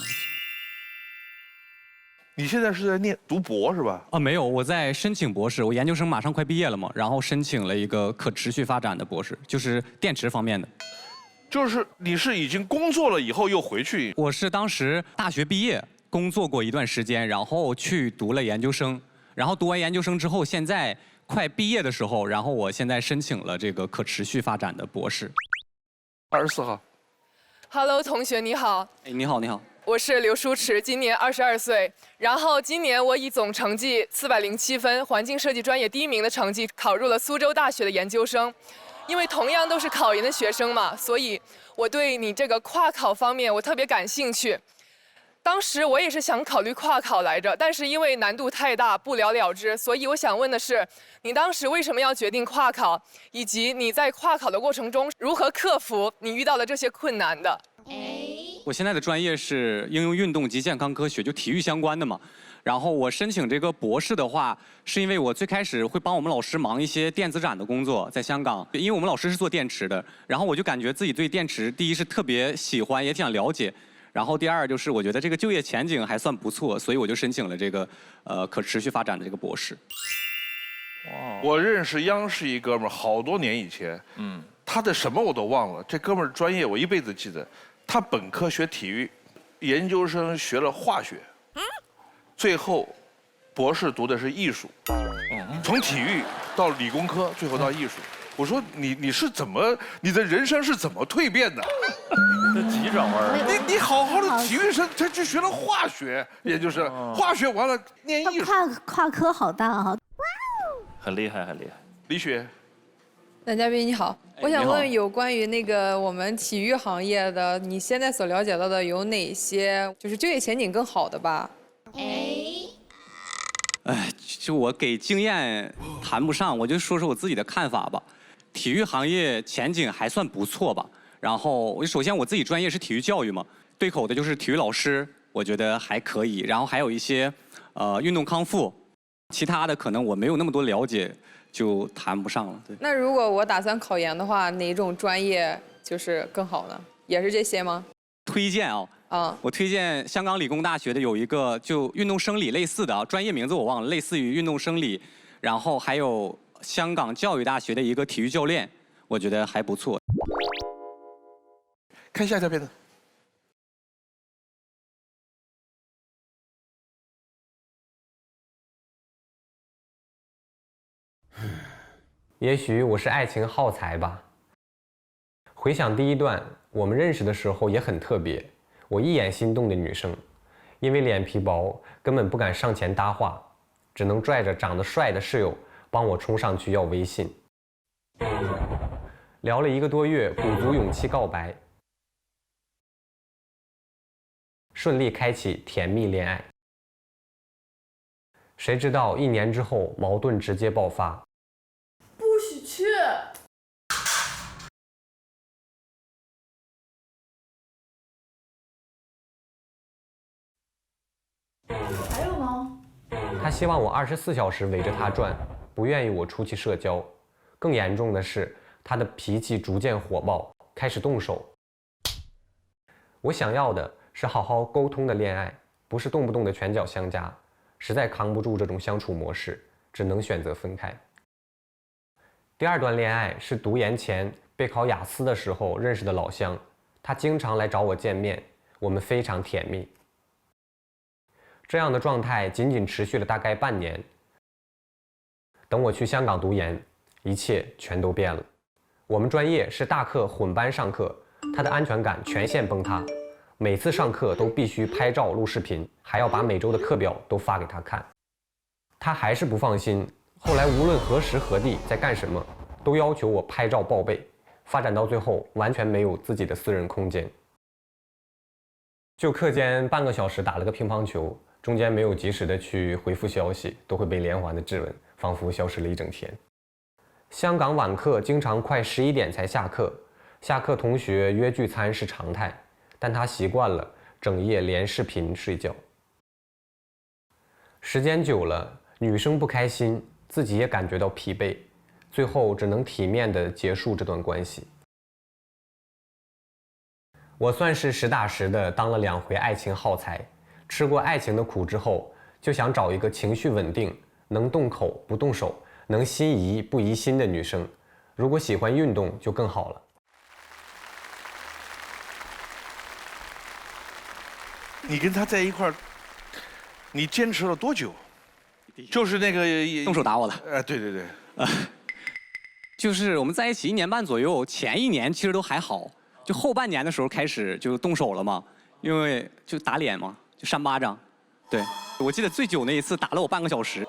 你现在是在读博是吧？没有，我在申请博士，我研究生马上快毕业了嘛，然后申请了一个可持续发展的博士，就是电池方面的。就是你是已经工作了以后又回去？我是当时大学毕业，工作过一段时间，然后去读了研究生，然后读完研究生之后，现在快毕业的时候，然后我现在申请了这个可持续发展的博士。24号。Hello， 同学你好。哎，你好，你好。我是刘舒驰，今年22岁。然后今年我以总成绩407分，环境设计专业第1名的成绩考入了苏州大学的研究生。因为同样都是考研的学生嘛，所以我对你这个跨考方面我特别感兴趣。当时我也是想考虑跨考来着，但是因为难度太大，不了了之。所以我想问的是，你当时为什么要决定跨考，以及你在跨考的过程中如何克服你遇到的这些困难的？我现在的专业是应用运动及健康科学，就体育相关的嘛。然后我申请这个博士的话，是因为我最开始会帮我们老师忙一些电子展的工作，在香港，因为我们老师是做电池的，然后我就感觉自己对电池，第一是特别喜欢，也挺想了解，然后第二就是我觉得这个就业前景还算不错，所以我就申请了这个可持续发展的这个博士。我认识央视一哥们儿，好多年以前，他的什么我都忘了，这哥们儿专业我一辈子记得。他本科学体育，研究生学了化学，最后博士读的是艺术，从体育到理工科，最后到艺术。我说你是怎么，你的人生是怎么蜕变的？这急转弯。你好好的体育生，才去学了化学研究生，化学完了念艺术，跨科好大啊！很厉害，很厉害。李雪，男嘉宾你好，我想问有关于那个我们体育行业的，你现在所了解到的有哪些就是就业前景更好的吧？就我给经验谈不上，我就说说我自己的看法吧。体育行业前景还算不错吧。然后，首先我自己专业是体育教育嘛，对口的就是体育老师，我觉得还可以。然后还有一些运动康复，其他的可能我没有那么多了解，就谈不上了。对。那如果我打算考研的话，哪种专业就是更好呢？也是这些吗？推荐啊。我推荐香港理工大学的有一个就运动生理类似的专业名字我忘了，类似于运动生理，然后还有香港教育大学的一个体育教练，我觉得还不错。看下一条片子。也许我是爱情耗材吧。回想第一段，我们认识的时候也很特别。我一眼心动的女生，因为脸皮薄，根本不敢上前搭话，只能拽着长得帅的室友帮我冲上去要微信。聊了1个多月，鼓足勇气告白，顺利开启甜蜜恋爱。谁知道1年之后，矛盾直接爆发。不许去！还有吗？他希望我24小时围着他转，不愿意我出去社交。更严重的是，他的脾气逐渐火爆，开始动手。我想要的是好好沟通的恋爱，不是动不动的拳脚相加。实在扛不住这种相处模式，只能选择分开。第2段恋爱是读研前备考雅思的时候认识的老乡，他经常来找我见面，我们非常甜蜜。这样的状态仅仅持续了大概半年。等我去香港读研，一切全都变了。我们专业是大课混班上课，他的安全感全线崩塌。每次上课都必须拍照录视频，还要把每周的课表都发给他看。他还是不放心，后来无论何时何地在干什么，都要求我拍照报备，发展到最后完全没有自己的私人空间。就课间半个小时打了个乒乓球，中间没有及时的去回复消息，都会被连环的质问，仿佛消失了一整天。香港晚课经常快11点才下课，下课同学约聚餐是常态，但他习惯了整夜连视频睡觉。时间久了，女生不开心，自己也感觉到疲惫，最后只能体面地结束这段关系。我算是实打实的当了2回爱情耗材，吃过爱情的苦之后，就想找一个情绪稳定、能动口不动手、能心仪不移心的女生。如果喜欢运动就更好了。你跟他在一块儿，你坚持了多久？就是那个动手打我了。对对对。就是我们在一起1年半左右，前1年其实都还好，就后半年的时候开始就动手了嘛，因为就打脸嘛，就扇巴掌。对，我记得最久那一次打了我半个小时。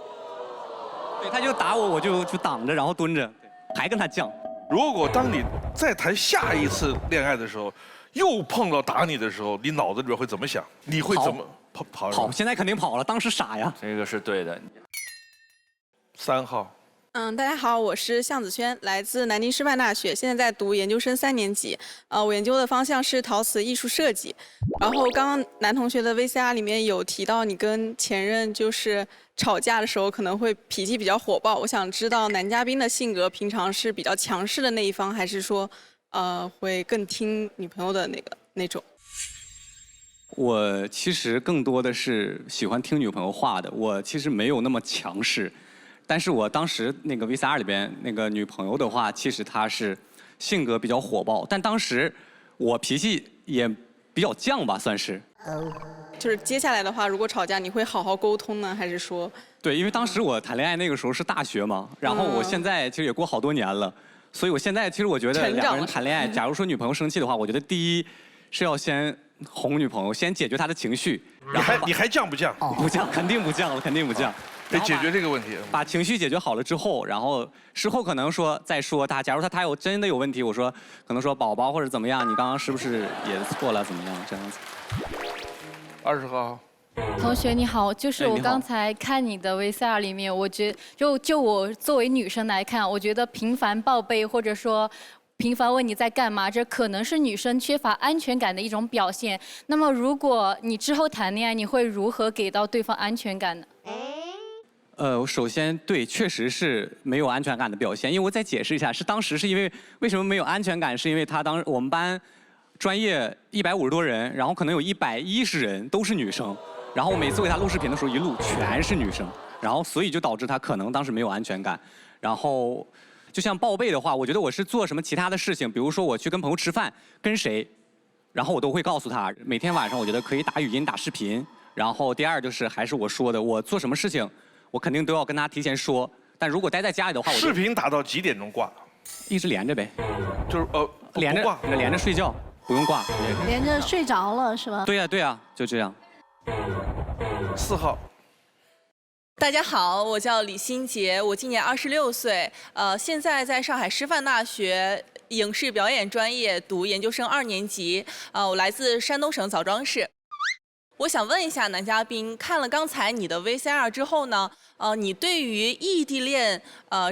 对，他就打我，我就挡着，然后蹲着，还跟他犟。如果当你再谈下一次恋爱的时候，又碰到打你的时候，你脑子里边会怎么想？你会怎么跑？跑，现在肯定跑了，当时傻呀。这个是对的。3号。大家好，我是向子轩，来自南京师范大学，现在在读研究生3年级。我研究的方向是陶瓷艺术设计。然后刚刚男同学的 VCR 里面有提到你跟前任就是吵架的时候可能会脾气比较火爆，我想知道男嘉宾的性格平常是比较强势的那一方，还是说会更听女朋友的那种？我其实更多的是喜欢听女朋友话的，我其实没有那么强势。但是我当时那个 VCR 里边那个女朋友的话，其实她是性格比较火爆，但当时我脾气也比较犟吧，算是。就是接下来的话，如果吵架，你会好好沟通呢，还是说？对，因为当时我谈恋爱那个时候是大学嘛，然后我现在其实也过好多年了，所以我现在其实我觉得两个人谈恋爱，假如说女朋友生气的话，我觉得第一是要先哄女朋友，先解决她的情绪。你还犟不犟？不犟，肯定不犟了，肯定不犟。得解决这个问题。把情绪解决好了之后，然后事后可能说再说他，假如他真的有问题，我说可能说宝宝或者怎么样，你刚刚是不是也错了怎么样这样子。20号。同学你好，就是我刚才看你的 VCR 里面，我觉得就我作为女生来看，我觉得频繁报备或者说频繁问你在干嘛，这可能是女生缺乏安全感的一种表现。那么如果你之后谈恋爱，你会如何给到对方安全感呢？首先对，确实是没有安全感的表现。因为我再解释一下，当时是因为为什么没有安全感，是因为我们班专业150多人，然后可能有110人都是女生，然后我每次给他录视频的时候，一录全是女生，然后所以就导致他可能当时没有安全感。然后就像报备的话，我觉得我是做什么其他的事情，比如说我去跟朋友吃饭，跟谁，然后我都会告诉他。每天晚上我觉得可以打语音、打视频。然后第二就是还是我说的，我做什么事情，我肯定都要跟他提前说。但如果待在家里的话，视频打到几点钟挂？一直连着呗。就是连着睡觉，不用挂。连着睡着了是吧？对呀对呀，就这样。4号。大家好，我叫李新杰，我今年26岁，现在在上海师范大学影视表演专业读研究生2年级，我来自山东省枣庄市。我想问一下男嘉宾，看了刚才你的 VCR 之后呢，你对于异地恋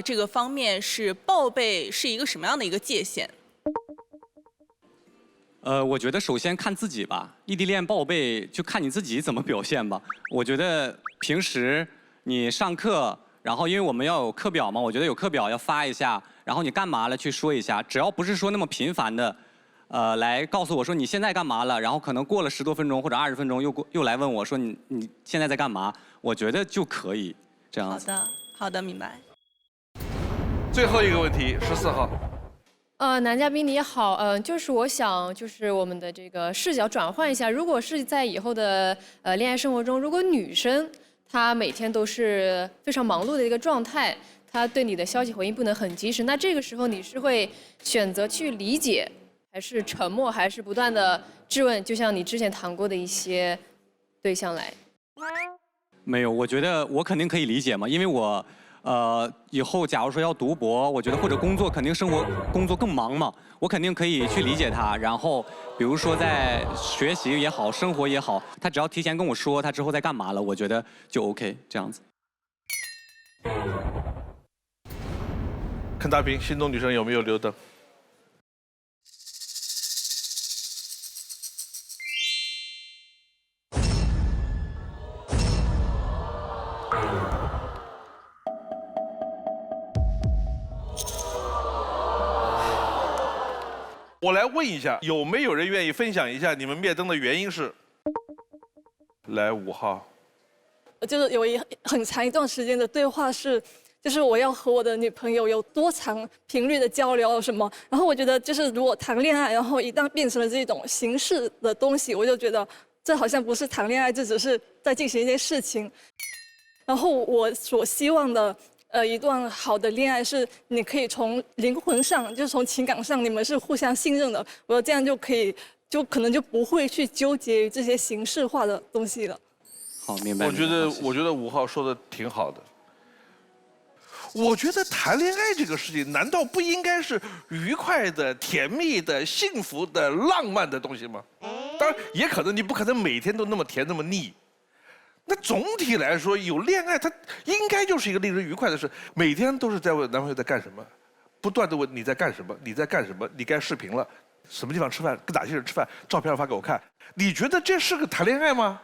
这个方面是报备是一个什么样的一个界限？我觉得首先看自己吧，异地恋报备就看你自己怎么表现吧。我觉得平时你上课，然后因为我们要有课表嘛，我觉得有课表要发一下，然后你干嘛了去说一下，只要不是说那么频繁的。来告诉我说你现在干嘛了，然后可能过了10多分钟或者20分钟又来问我说你现在在干嘛，我觉得就可以这样子。好的，明白。最后一个问题，14号。男嘉宾你好，就是我想就是我们的这个视角转换一下，如果是在以后的恋爱生活中，如果女生她每天都是非常忙碌的一个状态，她对你的消息回应不能很及时，那这个时候你是会选择去理解？还是沉默，还是不断的质问，就像你之前谈过的一些对象来？没有，我觉得我肯定可以理解嘛，因为我以后假如说要读博，我觉得或者工作肯定工作更忙嘛，我肯定可以去理解他。然后比如说在学习也好，生活也好，他只要提前跟我说他之后在干嘛了，我觉得就 OK 这样子。看大屏，心动女生有没有留灯？我来问一下，有没有人愿意分享一下你们灭灯的原因是？来，5号。就是有很长一段时间的对话是，就是我要和我的女朋友有多长频率的交流什么。然后我觉得就是如果谈恋爱，然后一旦变成了这种形式的东西，我就觉得这好像不是谈恋爱，这只是在进行一件事情。然后我所希望的。一段好的恋爱是你可以从灵魂上，就是从情感上，你们是互相信任的。我这样就可以，就可能就不会去纠结于这些形式化的东西了。好，明白。我觉得5号说的挺好的。我觉得谈恋爱这个事情，难道不应该是愉快的、甜蜜的、幸福的、浪漫的东西吗？当然，也可能你不可能每天都那么甜那么腻。那总体来说，有恋爱它应该就是一个令人愉快的事。每天都是在问男朋友在干什么，不断的问你在干什么，你在干什么，你该视频了，什么地方吃饭，跟哪些人吃饭，照片发给我看。你觉得这是个谈恋爱吗？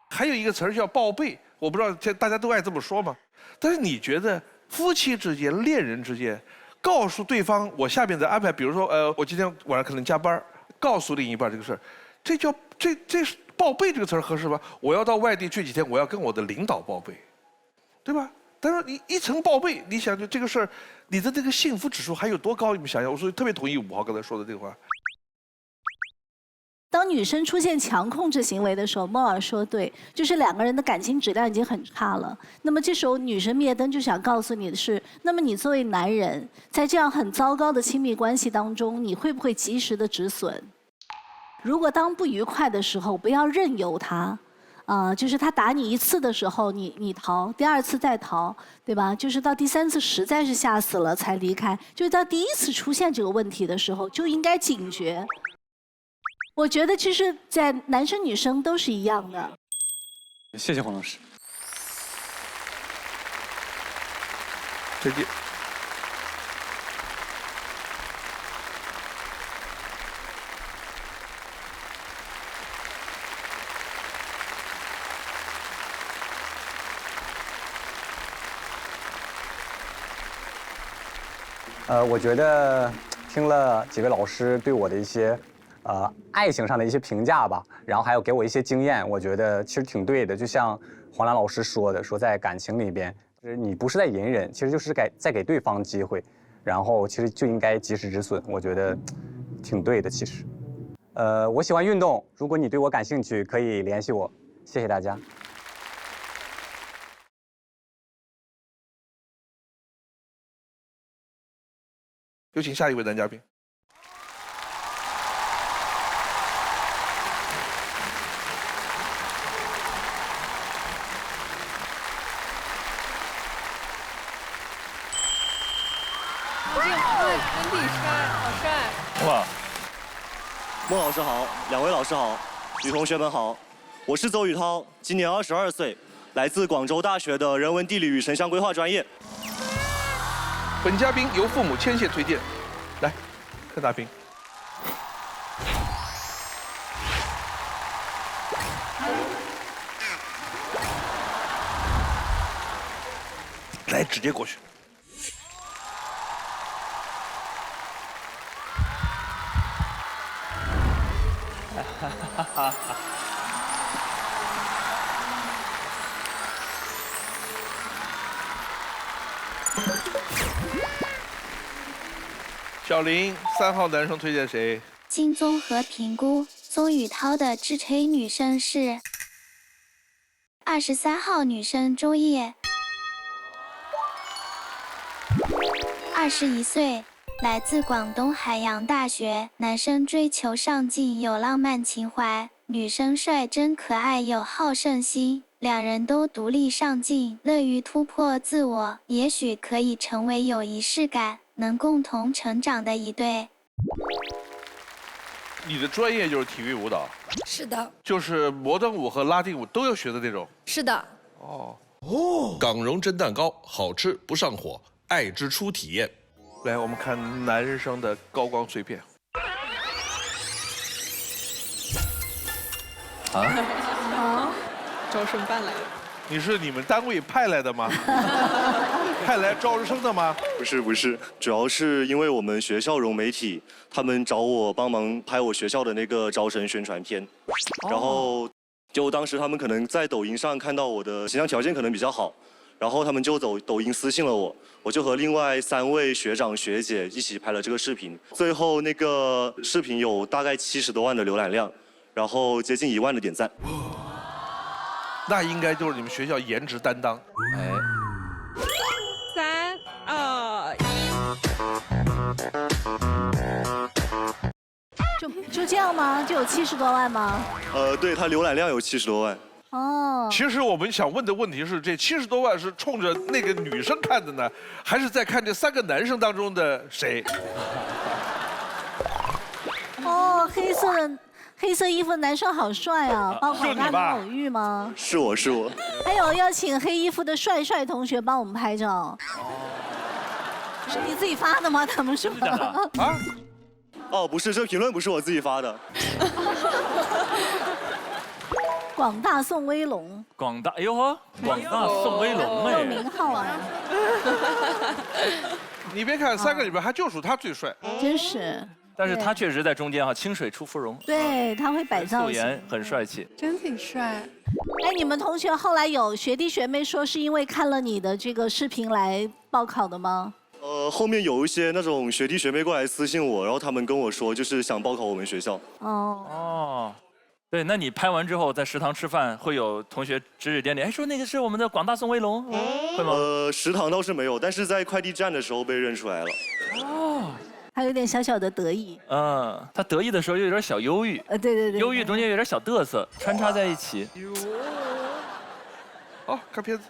还有一个词儿叫报备，我不知道现在大家都爱这么说吗？但是你觉得夫妻之间、恋人之间，告诉对方我下面的安排，比如说我今天晚上可能加班，告诉另一半这个事儿，这叫这是。报备这个词儿合适吧？我要到外地去几天，我要跟我的领导报备，对吧？但是你一层报备，你想就这个事儿，你的这个幸福指数还有多高？你们想想，我说特别同意5号刚才说的这个话。都当女生出现强控制行为的时候，孟老师说对，就是2个人的感情质量已经很差了。那么这时候女生灭灯就想告诉你的是，那么你作为男人，在这样很糟糕的亲密关系当中，你会不会及时的止损？如果当不愉快的时候，不要任由他。就是他打你1次的时候，你逃，第2次再逃，对吧？就是到第3次实在是吓死了才离开。就是到第1次出现这个问题的时候，就应该警觉。我觉得其实，在男生女生都是一样的。谢谢黄老师。再见。我觉得听了几位老师对我的一些爱情上的一些评价吧，然后还有给我一些经验，我觉得其实挺对的。就像黄澜老师说的，说在感情里边，就是你不是在隐忍，其实就是在给对方机会，然后其实就应该及时止损，我觉得挺对的。其实，我喜欢运动，如果你对我感兴趣，可以联系我。谢谢大家。有请下一位男嘉宾。温迪帅，好帅！哇！孟老师好，2位老师好，女同学们好，我是邹宇涛，今年22岁，来自广州大学的人文地理与城乡规划专业。本嘉宾由父母牵线推荐，来，柯大兵。来，直接过去。小林，3号男生推荐谁？经综合评估，邹宇涛的直吹女生是23号女生周叶，21岁，来自广东海洋大学，男生追求上进，有浪漫情怀，女生率真可爱，有好胜心。2人都独立上进，乐于突破自我，也许可以成为有仪式感、能共同成长的一对。你的专业就是体育舞蹈？是的，就是摩登舞和拉丁舞都要学的那种？是的。哦，港蓉蒸蛋糕，好吃不上火，爱之初体验。来，我们看男生的高光碎片。招生办来的。你是你们单位派来的吗？派来招生的吗？不是，主要是因为我们学校融媒体，他们找我帮忙拍我学校的那个招生宣传片，然后就当时他们可能在抖音上看到我的形象条件可能比较好，然后他们就抖音私信了我，我就和另外3位学长学姐一起拍了这个视频，最后那个视频有大概70多万的浏览量，然后接近1万的点赞。那应该就是你们学校颜值担当。哎，3、2、1，就这样吗？就有70多万吗？对，它浏览量有70多万。哦。其实我们想问的问题是，这70多万是冲着那个女生看的呢，还是在看这3个男生当中的谁？哦，黑色衣服的男生好帅啊！帮广大的偶遇吗？是我。还有要请黑衣服的帅同学帮我们拍照。是你自己发的吗？他们说。啊？哦，不是，这评论不是我自己发的。广大宋威龙。哎呦呵，广大宋威龙哎。有名号啊。你别看3个里边，还就属他最帅。真是。但是他确实在中间哈，清水出芙蓉。对，他会摆造型。素颜很帅气。真挺帅。哎，你们同学后来有学弟学妹说是因为看了你的这个视频来报考的吗？后面有一些那种学弟学妹过来私信我，然后他们跟我说，就是想报考我们学校。哦，对，那你拍完之后在食堂吃饭，会有同学指指点点，哎，说那个是我们的广大宋威龙，会吗？食堂倒是没有，但是在快递站的时候被认出来了。哦，他有点小小的得意。他得意的时候又有点小忧郁。对。忧郁中间有点小嘚瑟，穿插在一起。好，看片子。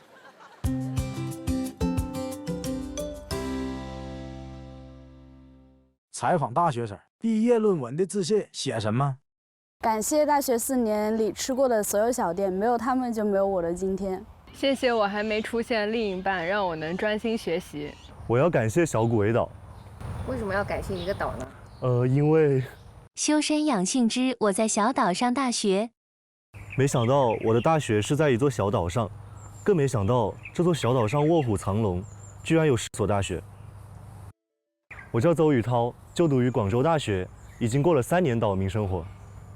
采访大学生毕业论文的致谢写什么？感谢大学4年里吃过的所有小店，没有他们就没有我的今天。谢谢我还没出现的另一半，让我能专心学习。我要感谢小谷围岛。为什么要感谢一个岛呢？因为修身养性之我在小岛上大学。没想到我的大学是在一座小岛上，更没想到这座小岛上卧虎藏龙，居然有10所大学。我叫邹宇涛，就读于广州大学，已经过了3年岛民生活。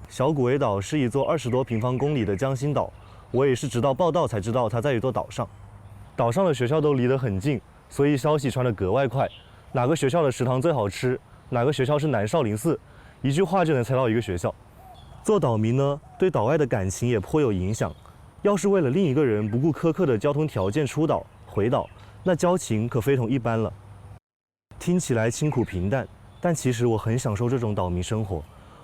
小谷围岛是一座20多平方公里的江心岛，我也是直到报道才知道它在一座岛上。岛上的学校都离得很近，所以消息传得格外快。哪个学校的食堂最好吃，哪个学校是南少林寺，一句话就能猜到一个学校。做岛民呢，对岛外的感情也颇有影响。要是为了另一个人不顾苛刻的交通条件出岛回岛，那交情可非同一般了。听起来清苦平淡，但其实我很享受这种岛民生活。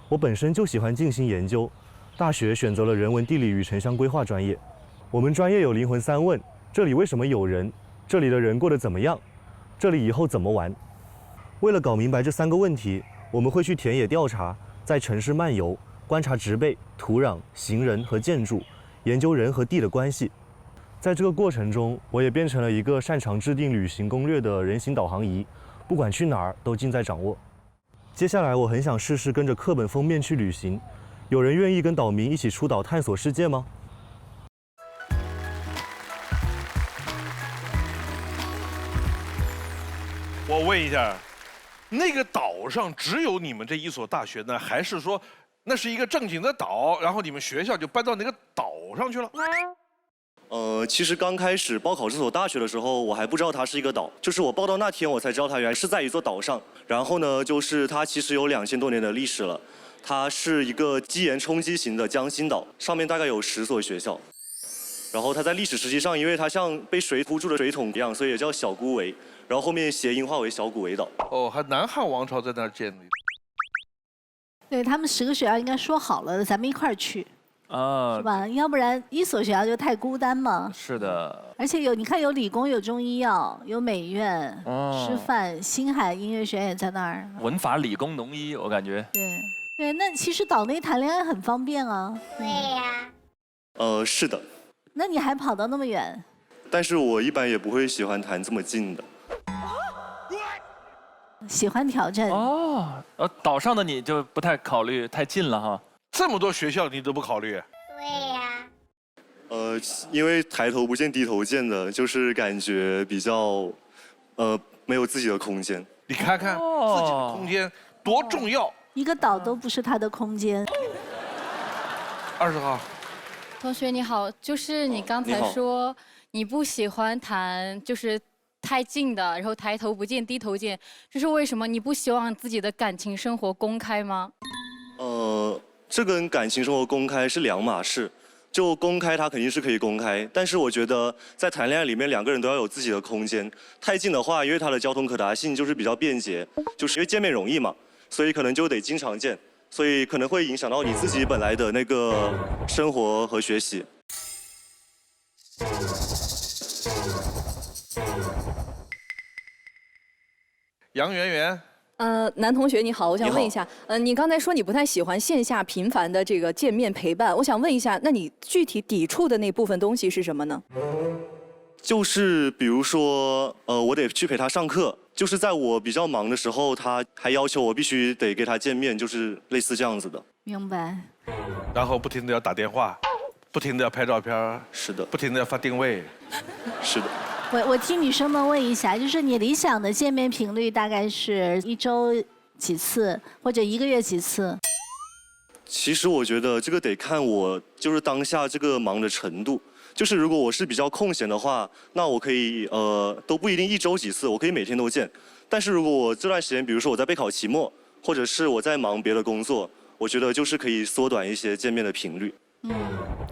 我本身就喜欢静心研究，大学选择了人文地理与城乡规划专业。我们专业有灵魂3问：这里为什么有人？这里的人过得怎么样？这里以后怎么玩？为了搞明白这3个问题，我们会去田野调查，在城市漫游，观察植被、土壤、行人和建筑，研究人和地的关系。在这个过程中，我也变成了一个擅长制定旅行攻略的人形导航仪，不管去哪儿都尽在掌握。接下来我很想试试跟着课本封面去旅行，有人愿意跟岛民一起出岛探索世界吗？我问一下，那个岛上只有你们这1所大学呢，还是说那是一个正经的岛，然后你们学校就搬到那个岛上去了？其实刚开始报考这所大学的时候，我还不知道它是一个岛，就是我报到那天我才知道它原来是在一座岛上。然后呢，就是它其实有2000多年的历史了，它是一个基岩冲击型的江心岛，上面大概有10所学校。然后它在历史时期上，因为它像被水糊住的水桶一样，所以也叫小孤围。然后后面谐音化为小谷围岛。哦，还南汉王朝在那儿建立。对他们10个学校应该说好了，咱们一块儿去。是吧？要不然1所学校就太孤单嘛。是的。而且你看有理工，有中医药，有美院、师范、星海音乐学院也在那儿。文法理工农医，我感觉。对，那其实岛内谈恋爱很方便啊。对呀。是的。那你还跑到那么远？但是我一般也不会喜欢谈这么近的。喜欢挑战。岛上的你就不太考虑太近了哈。这么多学校你都不考虑？对呀。因为抬头不见低头见的，就是感觉比较，没有自己的空间。你看看自己的空间多重要。一个岛都不是他的空间。20号。同学你好，就是你刚才说你不喜欢谈就是太近的，然后抬头不见低头见，这是为什么？你不希望自己的感情生活公开吗？这跟感情生活公开是2码事。就公开它肯定是可以公开，但是我觉得在谈恋爱里面2个人都要有自己的空间。太近的话，因为它的交通可达性就是比较便捷，就是因为见面容易嘛，所以可能就得经常见，所以可能会影响到你自己本来的那个生活和学习。杨圆圆。男同学你好，我想问一下，你刚才说你不太喜欢线下频繁的这个见面陪伴，我想问一下，那你具体抵触的那部分东西是什么呢？就是比如说，我得去陪他上课，就是在我比较忙的时候，他还要求我必须得跟他见面，就是类似这样子的。明白。然后不停的要打电话，不停的要拍照片。是的。不停的要发定位。是的。我替女生们问一下，就是你理想的见面频率大概是1周几次，或者1个月几次？其实我觉得这个得看我就是当下这个忙的程度。就是如果我是比较空闲的话，那我可以都不一定1周几次，我可以每天都见。但是如果我这段时间，比如说我在备考期末，或者是我在忙别的工作，我觉得就是可以缩短一些见面的频率。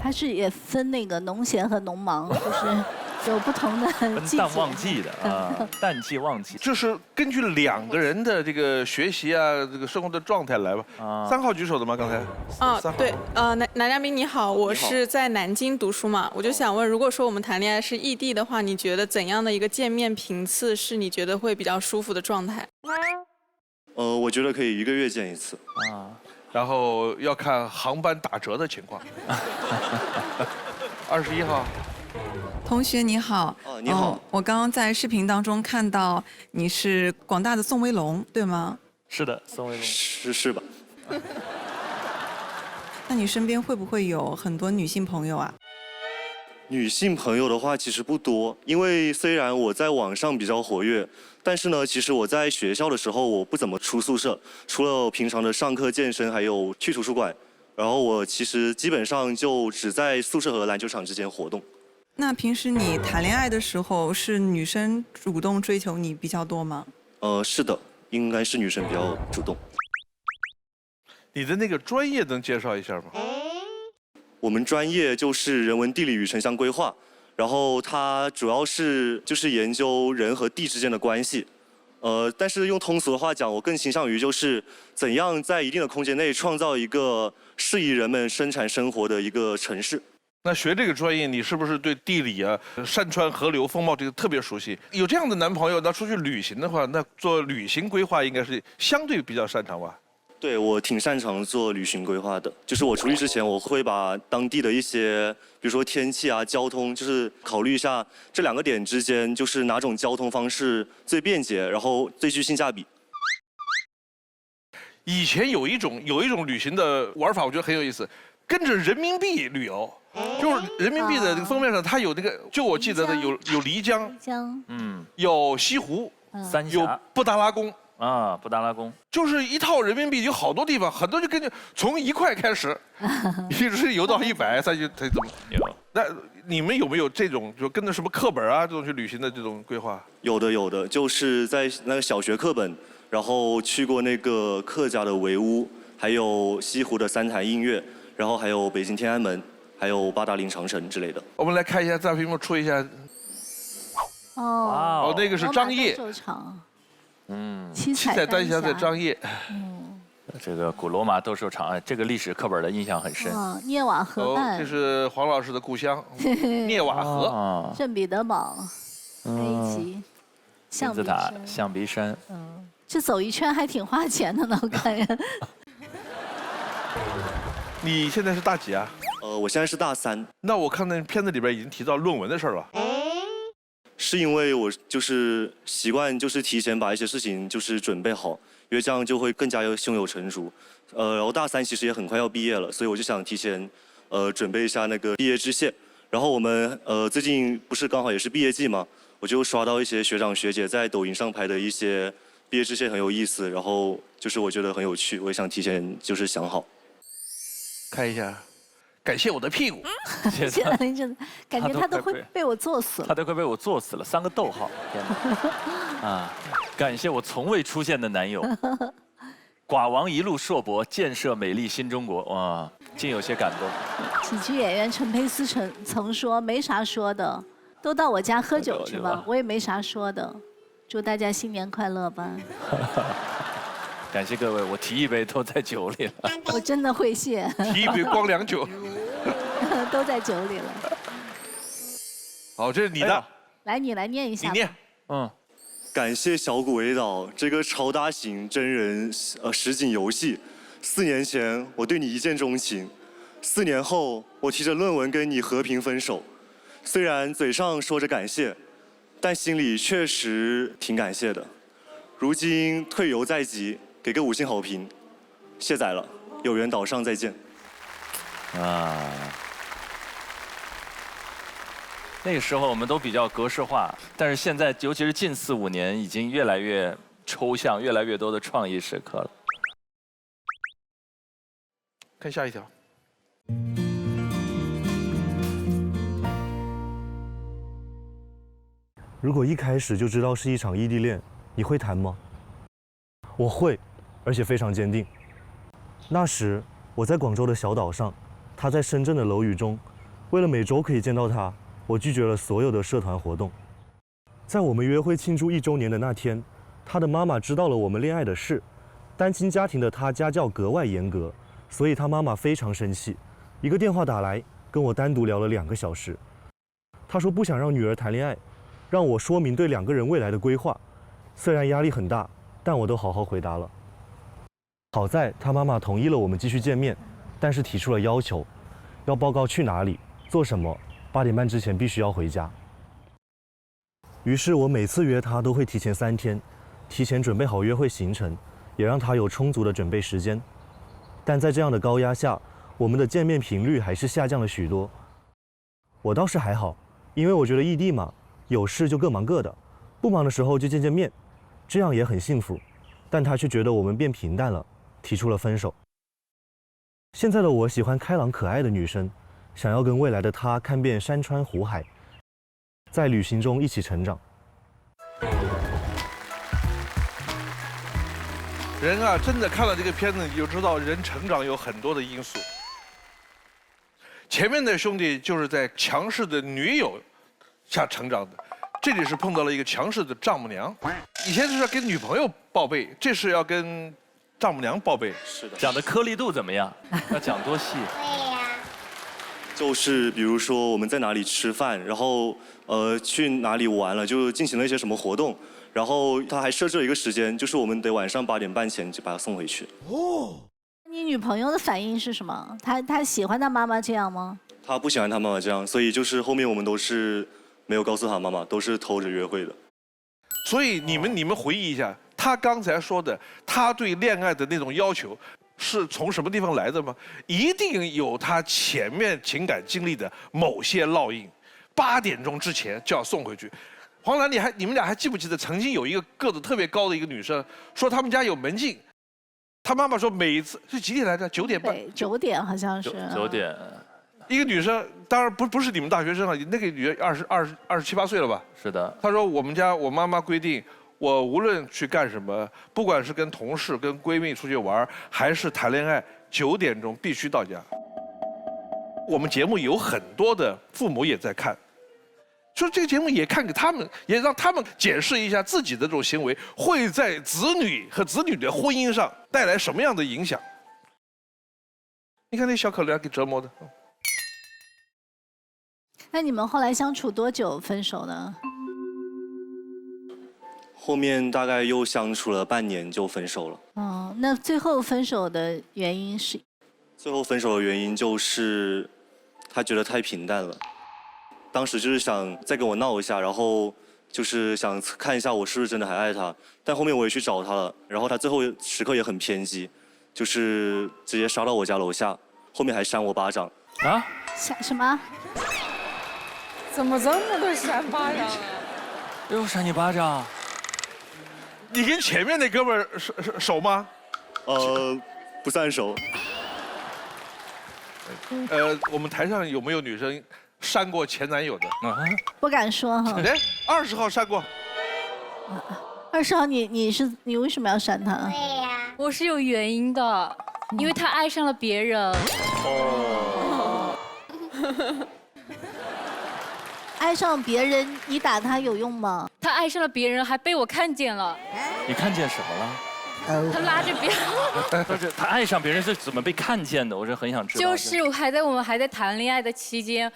它是也分那个农闲和农忙，就是有不同的季节。分淡旺季的啊，淡季旺季。这是根据2个人的这个学习啊，这个生活的状态来吧。3号举手的吗？刚才？对，男嘉宾你好，我是在南京读书嘛，我就想问，如果说我们谈恋爱是异地的话，你觉得怎样的一个见面频次是你觉得会比较舒服的状态？我觉得可以1个月见1次。然后要看航班打折的情况。21号。同学你好，你好，我刚刚在视频当中看到你是广大的宋威龙，对吗？是的，宋威龙。是吧？那你身边会不会有很多女性朋友啊？女性朋友的话其实不多，因为虽然我在网上比较活跃，但是呢，其实我在学校的时候我不怎么出宿舍，除了平常的上课、健身，还有去图书馆，然后我其实基本上就只在宿舍和篮球场之间活动。那平时你谈恋爱的时候，是女生主动追求你比较多吗？是的，应该是女生比较主动。你的那个专业能介绍一下吗？我们专业就是人文地理与城乡规划，然后它主要是就是研究人和地之间的关系。但是用通俗的话讲，我更倾向于就是怎样在一定的空间内创造一个适宜人们生产生活的一个城市。那学这个专业，你是不是对地理啊、山川河流风貌这个特别熟悉？有这样的男朋友，那出去旅行的话，那做旅行规划应该是相对比较擅长吧？对，我挺擅长做旅行规划的。就是我出去之前，我会把当地的一些，比如说天气啊、交通，就是考虑一下这2个点之间，就是哪种交通方式最便捷，然后最具性价比。以前有一种旅行的玩法，我觉得很有意思，跟着人民币旅游。就是人民币的这个封面上，它有那个，就我记得的有漓江，有西湖，有布达拉宫。布达拉宫就是一套人民币，有好多地方，很多就根据从1块开始，一直游到100，再怎么有。那你们有没有这种就跟着什么课本啊这种去旅行的这种规划？有的，就是在那个小学课本，然后去过那个客家的围屋，还有西湖的3台音乐，然后还有北京天安门，还有八达岭长城之类的。我们来看一下大屏幕出一下。那个是张掖。七彩丹霞在张掖。这个古罗马斗兽场，这个历史课本的印象很深。涅瓦河畔。这是黄老师的故乡，涅瓦河。圣彼得堡，黑旗，金字塔、象鼻山。这走一圈还挺花钱的呢，我感觉。你现在是大几啊？我现在是大3。那我看那片子里边已经提到论文的事了。是因为我就是习惯就是提前把一些事情就是准备好，因为这样就会更加胸有成竹。然后大3其实也很快要毕业了，所以我就想提前准备一下那个毕业致谢。然后我们最近不是刚好也是毕业季嘛，我就刷到一些学长学姐在抖音上拍的一些毕业致谢很有意思，然后就是我觉得很有趣，我也想提前就是想好。看一下。感谢我的屁股，现在真的感觉他都会被我作死了，他都快被我作死了，3个逗号，天哪！感谢我从未出现的男友，寡王一路硕博，建设美丽新中国，哇，竟有些感动。喜剧演员陈佩斯曾说没啥说的，都到我家喝酒去吧，我也没啥说的，祝大家新年快乐吧。感谢各位，我提一杯都在酒里了。我真的会谢。提一杯光良酒。都在酒里了。好，这是你的。来，你来念一下。你念。感谢小谷维岛这个超大型真人实景游戏。4年前我对你一见钟情，4年后我提着论文跟你和平分手。虽然嘴上说着感谢，但心里确实挺感谢的。如今退游在即，给个5星好评。卸载了，有缘岛上再见。那个时候我们都比较格式化，但是现在尤其是近4、5年，已经越来越抽象，越来越多的创意时刻了。看下一条。如果一开始就知道是一场异地恋，你会谈吗？我会，而且非常坚定。那时我在广州的小岛上，他在深圳的楼宇中。为了每周可以见到他，我拒绝了所有的社团活动。在我们约会庆祝1周年的那天，他的妈妈知道了我们恋爱的事。单亲家庭的他家教格外严格，所以他妈妈非常生气。一个电话打来，跟我单独聊了2个小时。他说不想让女儿谈恋爱，让我说明对2个人未来的规划。虽然压力很大，但我都好好回答了。好在他妈妈同意了我们继续见面，但是提出了要求，要报告去哪里、做什么，8点半之前必须要回家。于是我每次约他都会提前3天，提前准备好约会行程，也让他有充足的准备时间。但在这样的高压下，我们的见面频率还是下降了许多。我倒是还好，因为我觉得异地嘛，有事就各忙各的，不忙的时候就见见面，这样也很幸福。但他却觉得我们变平淡了，提出了分手。现在的我喜欢开朗可爱的女生，想要跟未来的他看遍山川湖海，在旅行中一起成长。人啊，真的看了这个片子，你就知道人成长有很多的因素。前面的兄弟就是在强势的女友下成长的，这里是碰到了一个强势的丈母娘。以前是要跟女朋友报备，这是要跟丈母娘报备。是的。讲的颗粒度怎么样？要讲多细？对呀。就是比如说我们在哪里吃饭，然后去哪里玩了，就进行了一些什么活动。然后他还设置了一个时间，就是我们得晚上8点半前就把他送回去。哦，你女朋友的反应是什么？她喜欢她妈妈这样吗？他不喜欢他妈妈这样，所以就是后面我们都是没有告诉他妈妈，都是偷着约会的。所以你们回忆一下，他刚才说的，他对恋爱的那种要求，是从什么地方来的吗？一定有他前面情感经历的某些烙印。8点钟之前就要送回去。黄澜，你们俩还记不记得曾经有一个个子特别高的一个女生，说他们家有门禁，她妈妈说每一次是几点来着？9点半。对，9点好像是。9点。一个女生，当然不是你们大学生啊，那个女人27、8岁了吧？是的。她说我妈妈规定，我无论去干什么，不管是跟同事、跟闺蜜出去玩，还是谈恋爱，9点钟必须到家。我们节目有很多的父母也在看。说这个节目也看给他们，也让他们检视一下自己的这种行为会在子女和子女的婚姻上带来什么样的影响。你看那小可怜给折磨的。那你们后来相处多久分手呢？后面大概又相处了半年就分手了。哦，那最后分手的原因是？最后分手的原因就是他觉得太平淡了。当时就是想再跟我闹一下，然后就是想看一下我是不是真的还爱他。但后面我也去找他了，然后他最后时刻也很偏激，就是直接杀到我家楼下，后面还扇我巴掌。啊？扇什么？怎么这么多扇巴掌啊？又扇你巴掌？你跟前面那哥们儿熟吗？不算熟。我们台上有没有女生扇过前男友的？不敢说哈。哎，20号扇过。20号，你为什么要扇他？对呀，我是有原因的，因为他爱上了别人。哦。爱上别人，你打他有用吗？他爱上了别人，还被我看见了。你看见什么了？他拉着别人。不是，他爱上别人是怎么被看见的？我是很想知道。就是我们还在谈恋爱的期间，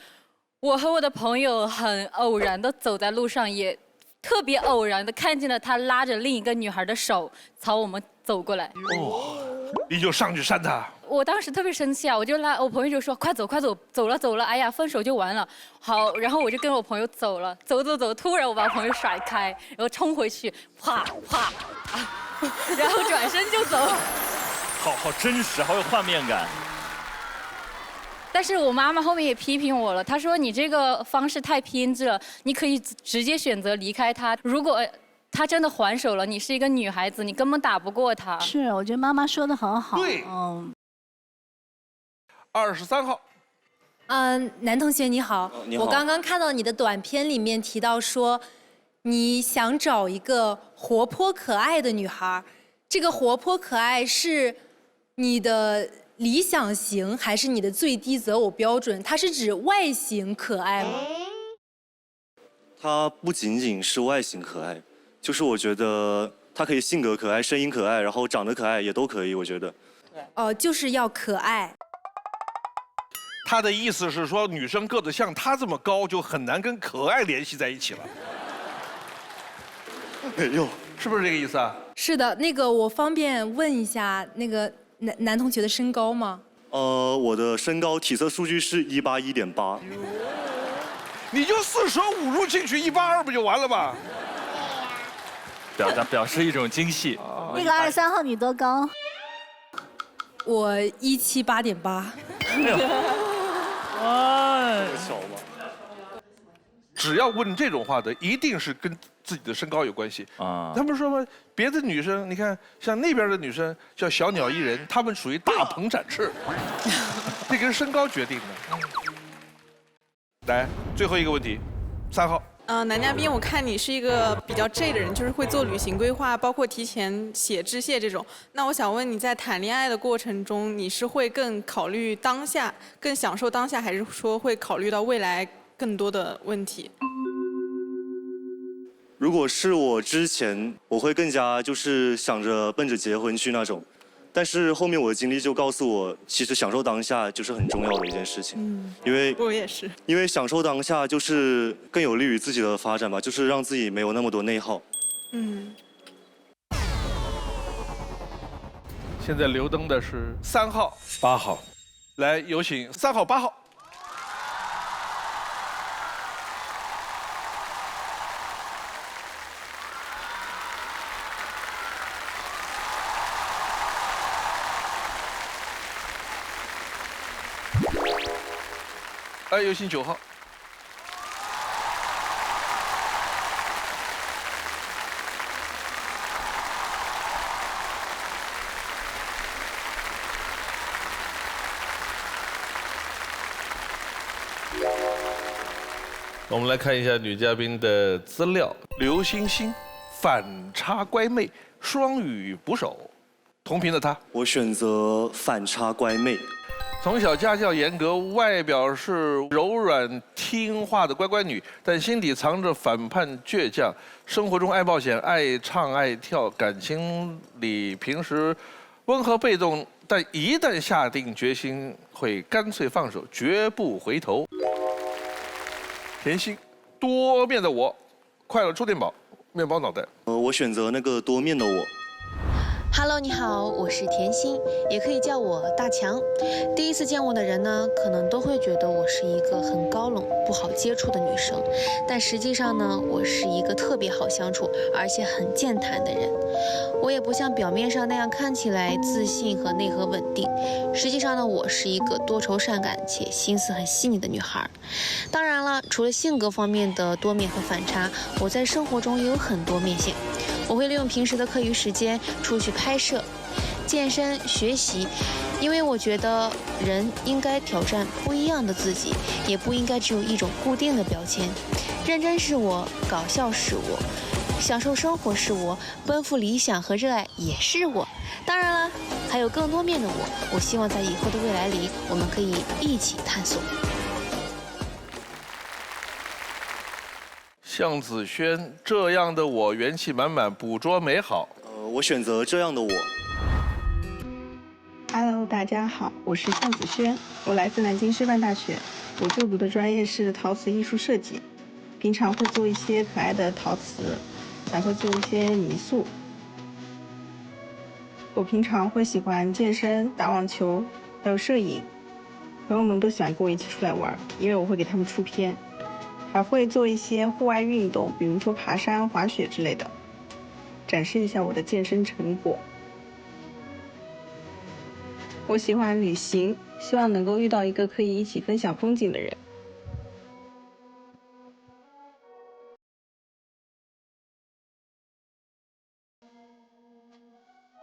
我和我的朋友很偶然的走在路上，也特别偶然的看见了他拉着另一个女孩的手朝我们走过来。哦，你就上去扇他。我当时特别生气啊，我就拉我朋友就说快走快走，走了，哎呀分手就完了。好，然后我就跟我朋友走了，走，突然我把我朋友甩开，然后冲回去，啪，然后转身就走。好真实，好有画面感。但是我妈妈后面也批评我了，她说你这个方式太偏执了，你可以直接选择离开他。如果他真的还手了，你是一个女孩子，你根本打不过他。是，我觉得妈妈说的很好。对。23号。男同学你好，你好。我刚刚看到你的短片里面提到说，你想找一个活泼可爱的女孩，这个活泼可爱是你的理想型还是你的最低择偶标准？它是指外形可爱吗？她不仅仅是外形可爱，就是我觉得她可以性格可爱、声音可爱，然后长得可爱也都可以，我觉得。就是要可爱。他的意思是说，女生个子像她这么高，就很难跟可爱联系在一起了。没有，是不是这个意思啊？是的，那个我方便问一下那个男同学的身高吗？我的身高体测数据是181.8。你就四舍五入进去182不就完了吗？表示一种精细。那个23号你多高？我178.8。小吗？只要问这种话的，一定是跟自己的身高有关系啊。他们说嘛，别的女生，你看像那边的女生叫小鸟依人，她们属于大鹏展翅，这跟身高决定的。来，最后一个问题，3号。男嘉宾，我看你是一个比较 J 的人，就是会做旅行规划，包括提前写致谢这种。那我想问你在谈恋爱的过程中，你是会更考虑当下，更享受当下，还是说会考虑到未来更多的问题？如果是我之前，我会更加就是想着奔着结婚去那种，但是后面我的经历就告诉我，其实享受当下就是很重要的一件事情。因为我也是，因为享受当下就是更有利于自己的发展吧，就是让自己没有那么多内耗。现在留灯的是3号、8号，来有请3号、8号。有请9号。我们来看一下女嘉宾的资料：刘星星，反差乖妹，双语捕手。同频的她，我选择反差乖妹。从小家教严格，外表是柔软听话的乖乖女，但心底藏着反叛倔强。生活中爱冒险、爱唱爱跳，感情里平时温和被动，但一旦下定决心，会干脆放手，绝不回头。甜心，多面的我，快乐充电宝，面包脑袋。我选择那个多面的我。Hello， 你好，我是甜心，也可以叫我大强。第一次见我的人呢，可能都会觉得我是一个很高冷、不好接触的女生，但实际上呢，我是一个特别好相处，而且很健谈的人。我也不像表面上那样看起来自信和内核稳定，实际上呢，我是一个多愁善感且心思很细腻的女孩。当然了，除了性格方面的多面和反差，我在生活中也有很多面性。我会利用平时的课余时间出去拍摄、健身、学习，因为我觉得人应该挑战不一样的自己，也不应该只有一种固定的标签。认真是我，搞笑是我，享受生活是我，奔赴理想和热爱也是我。当然了，还有更多面的我。我希望在以后的未来里，我们可以一起探索。向子轩，这样的我元气满满，捕捉美好。我选择这样的我。Hello， 大家好，我是向子轩，我来自南京师范大学，我就读的专业是陶瓷艺术设计，平常会做一些可爱的陶瓷，还会做一些泥塑。我平常会喜欢健身、打网球，还有摄影，朋友们都喜欢跟我一起出来玩，因为我会给他们出片。还会做一些户外运动，比如说爬山、滑雪之类的，展示一下我的健身成果。我喜欢旅行，希望能够遇到一个可以一起分享风景的人。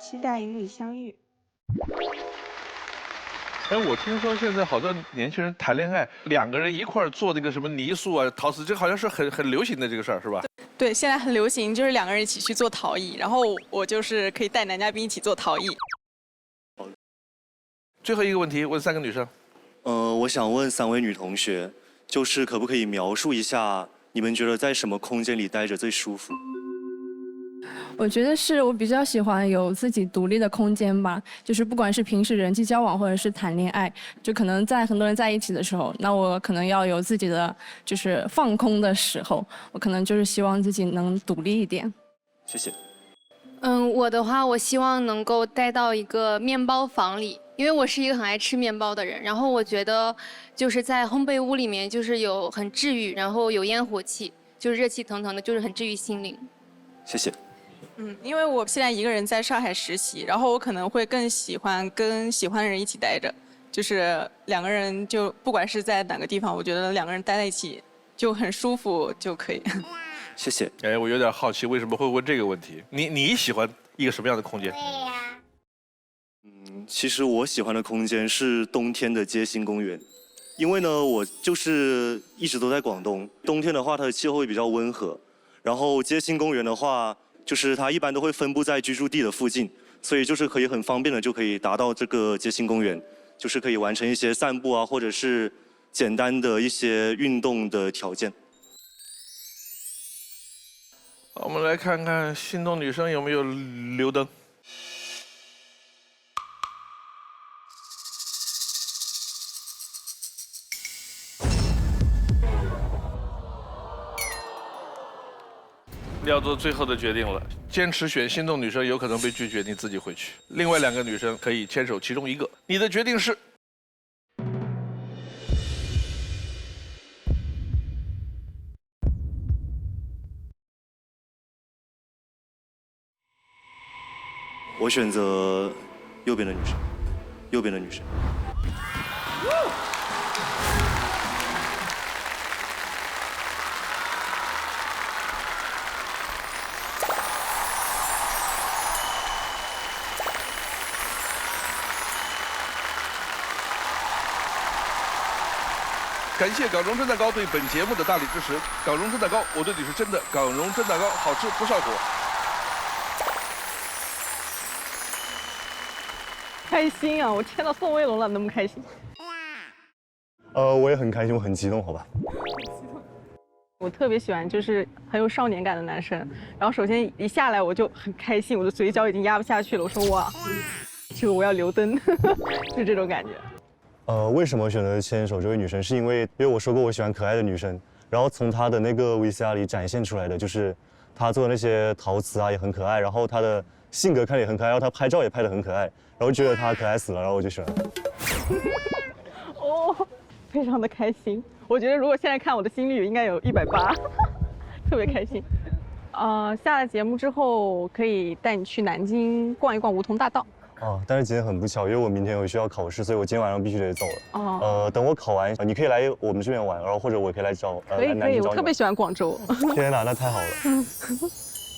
期待与你相遇。哎，我听说现在好多年轻人谈恋爱，两个人一块儿做那个什么泥塑啊、陶瓷，这好像是很流行的这个事儿，是吧？对，现在很流行，就是两个人一起去做陶艺，然后我就是可以带男嘉宾一起做陶艺。最后一个问题，问3个女生。我想问3位女同学，就是可不可以描述一下你们觉得在什么空间里待着最舒服？我觉得是我比较喜欢有自己独立的空间吧，就是不管是平时人际交往或者是谈恋爱，就可能在很多人在一起的时候，那我可能要有自己的就是放空的时候，我可能就是希望自己能独立一点。谢谢。我的话，我希望能够待到一个面包房里，因为我是一个很爱吃面包的人。然后我觉得就是在烘焙屋里面，就是有很治愈，然后有烟火气，就是热气腾腾的，就是很治愈心灵。谢谢。因为我现在一个人在上海实习，然后我可能会更喜欢跟喜欢的人一起待着，就是两个人就不管是在哪个地方，我觉得两个人待在一起就很舒服就可以。谢谢。哎，我有点好奇，为什么会问这个问题？你喜欢一个什么样的空间？其实我喜欢的空间是冬天的街心公园，因为呢，我就是一直都在广东，冬天的话它的气候会比较温和，然后街心公园的话，就是它一般都会分布在居住地的附近，所以就是可以很方便的就可以达到这个街心公园，就是可以完成一些散步啊，或者是简单的一些运动的条件。我们来看看心动女生有没有留灯。要做最后的决定了，坚持选心动女生有可能被拒绝，你自己回去。另外2个女生可以牵手其中一个，你的决定是。我选择右边的女生，右边的女生。感谢港荣蒸蛋糕对本节目的大力支持。港荣蒸蛋糕，我对你是真的。港荣蒸蛋糕好吃不上火。开心啊！我天到宋威龙了，那么开心。我也很开心，我很激动，好吧。我特别喜欢就是很有少年感的男生，然后首先一下来我就很开心，我的嘴角已经压不下去了，我说哇，就我要留灯，就这种感觉。为什么选择牵手这位女生？是因为我说过我喜欢可爱的女生，然后从她的那个 VCR 里展现出来的就是她做的那些陶瓷啊也很可爱，然后她的性格看着也很可爱，然后她拍照也拍得很可爱，然后觉得她可爱死了，然后我就喜欢她。哦，非常的开心。我觉得如果现在看我的心率应该有180，特别开心。下了节目之后可以带你去南京逛一逛梧桐大道。但是今天很不巧，因为我明天有需要考试，所以我今天晚上必须得走了。等我考完，你可以来我们这边玩，然后或者我可以来找可以，我特别喜欢广州。天哪，那太好了！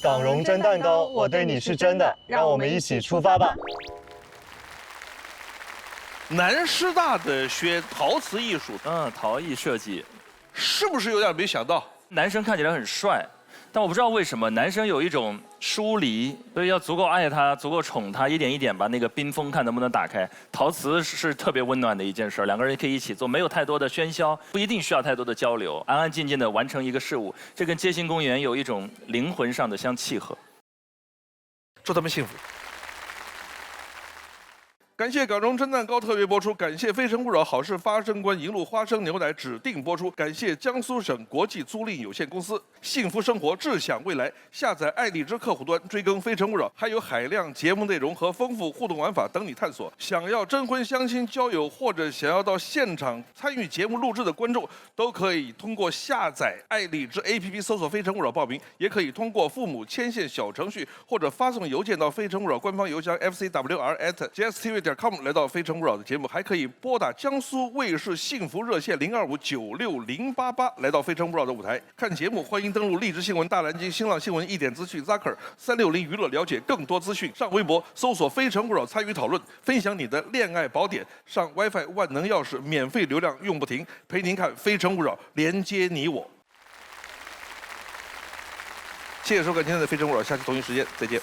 港荣蒸蛋糕，我对你是真的，让我们一起出发吧。南师大的学陶瓷艺术，陶艺设计，是不是有点没想到？男生看起来很帅，但我不知道为什么男生有一种疏离，所以要足够爱他，足够宠他，一点一点把那个冰封看能不能打开。陶瓷是特别温暖的一件事，两个人可以一起做，没有太多的喧嚣，不一定需要太多的交流，安安静静的完成一个事物。这跟街心公园有一种灵魂上的相契合。祝他们幸福。感谢港荣蒸蛋糕特别播出，感谢《非诚勿扰》好事发生关银鹭花生牛奶指定播出，感谢江苏省国际租赁有限公司，幸福生活志享未来。下载爱荔枝客户端追更《非诚勿扰》，还有海量节目内容和丰富互动玩法等你探索。想要征婚、相亲、交友，或者想要到现场参与节目录制的观众，都可以通过下载爱荔枝 APP 搜索《非诚勿扰》报名，也可以通过父母牵线小程序或者发送邮件到《非诚勿扰》官方邮箱 fcwr@gstv.com 点 com 来到《非诚勿扰》的节目，还可以拨打江苏卫视幸福热线02596088来到《非诚勿扰》的舞台看节目。欢迎登录荔枝新闻、大蓝鲸、新浪新闻、一点资讯、Zaker 360娱乐了解更多资讯。上微博搜索“非诚勿扰”参与讨论，分享你的恋爱宝典。上 WiFi 万能钥匙，免费流量用不停，陪您看《非诚勿扰》，连接你我。谢谢收看今天的《非诚勿扰》，下期同一时间再见。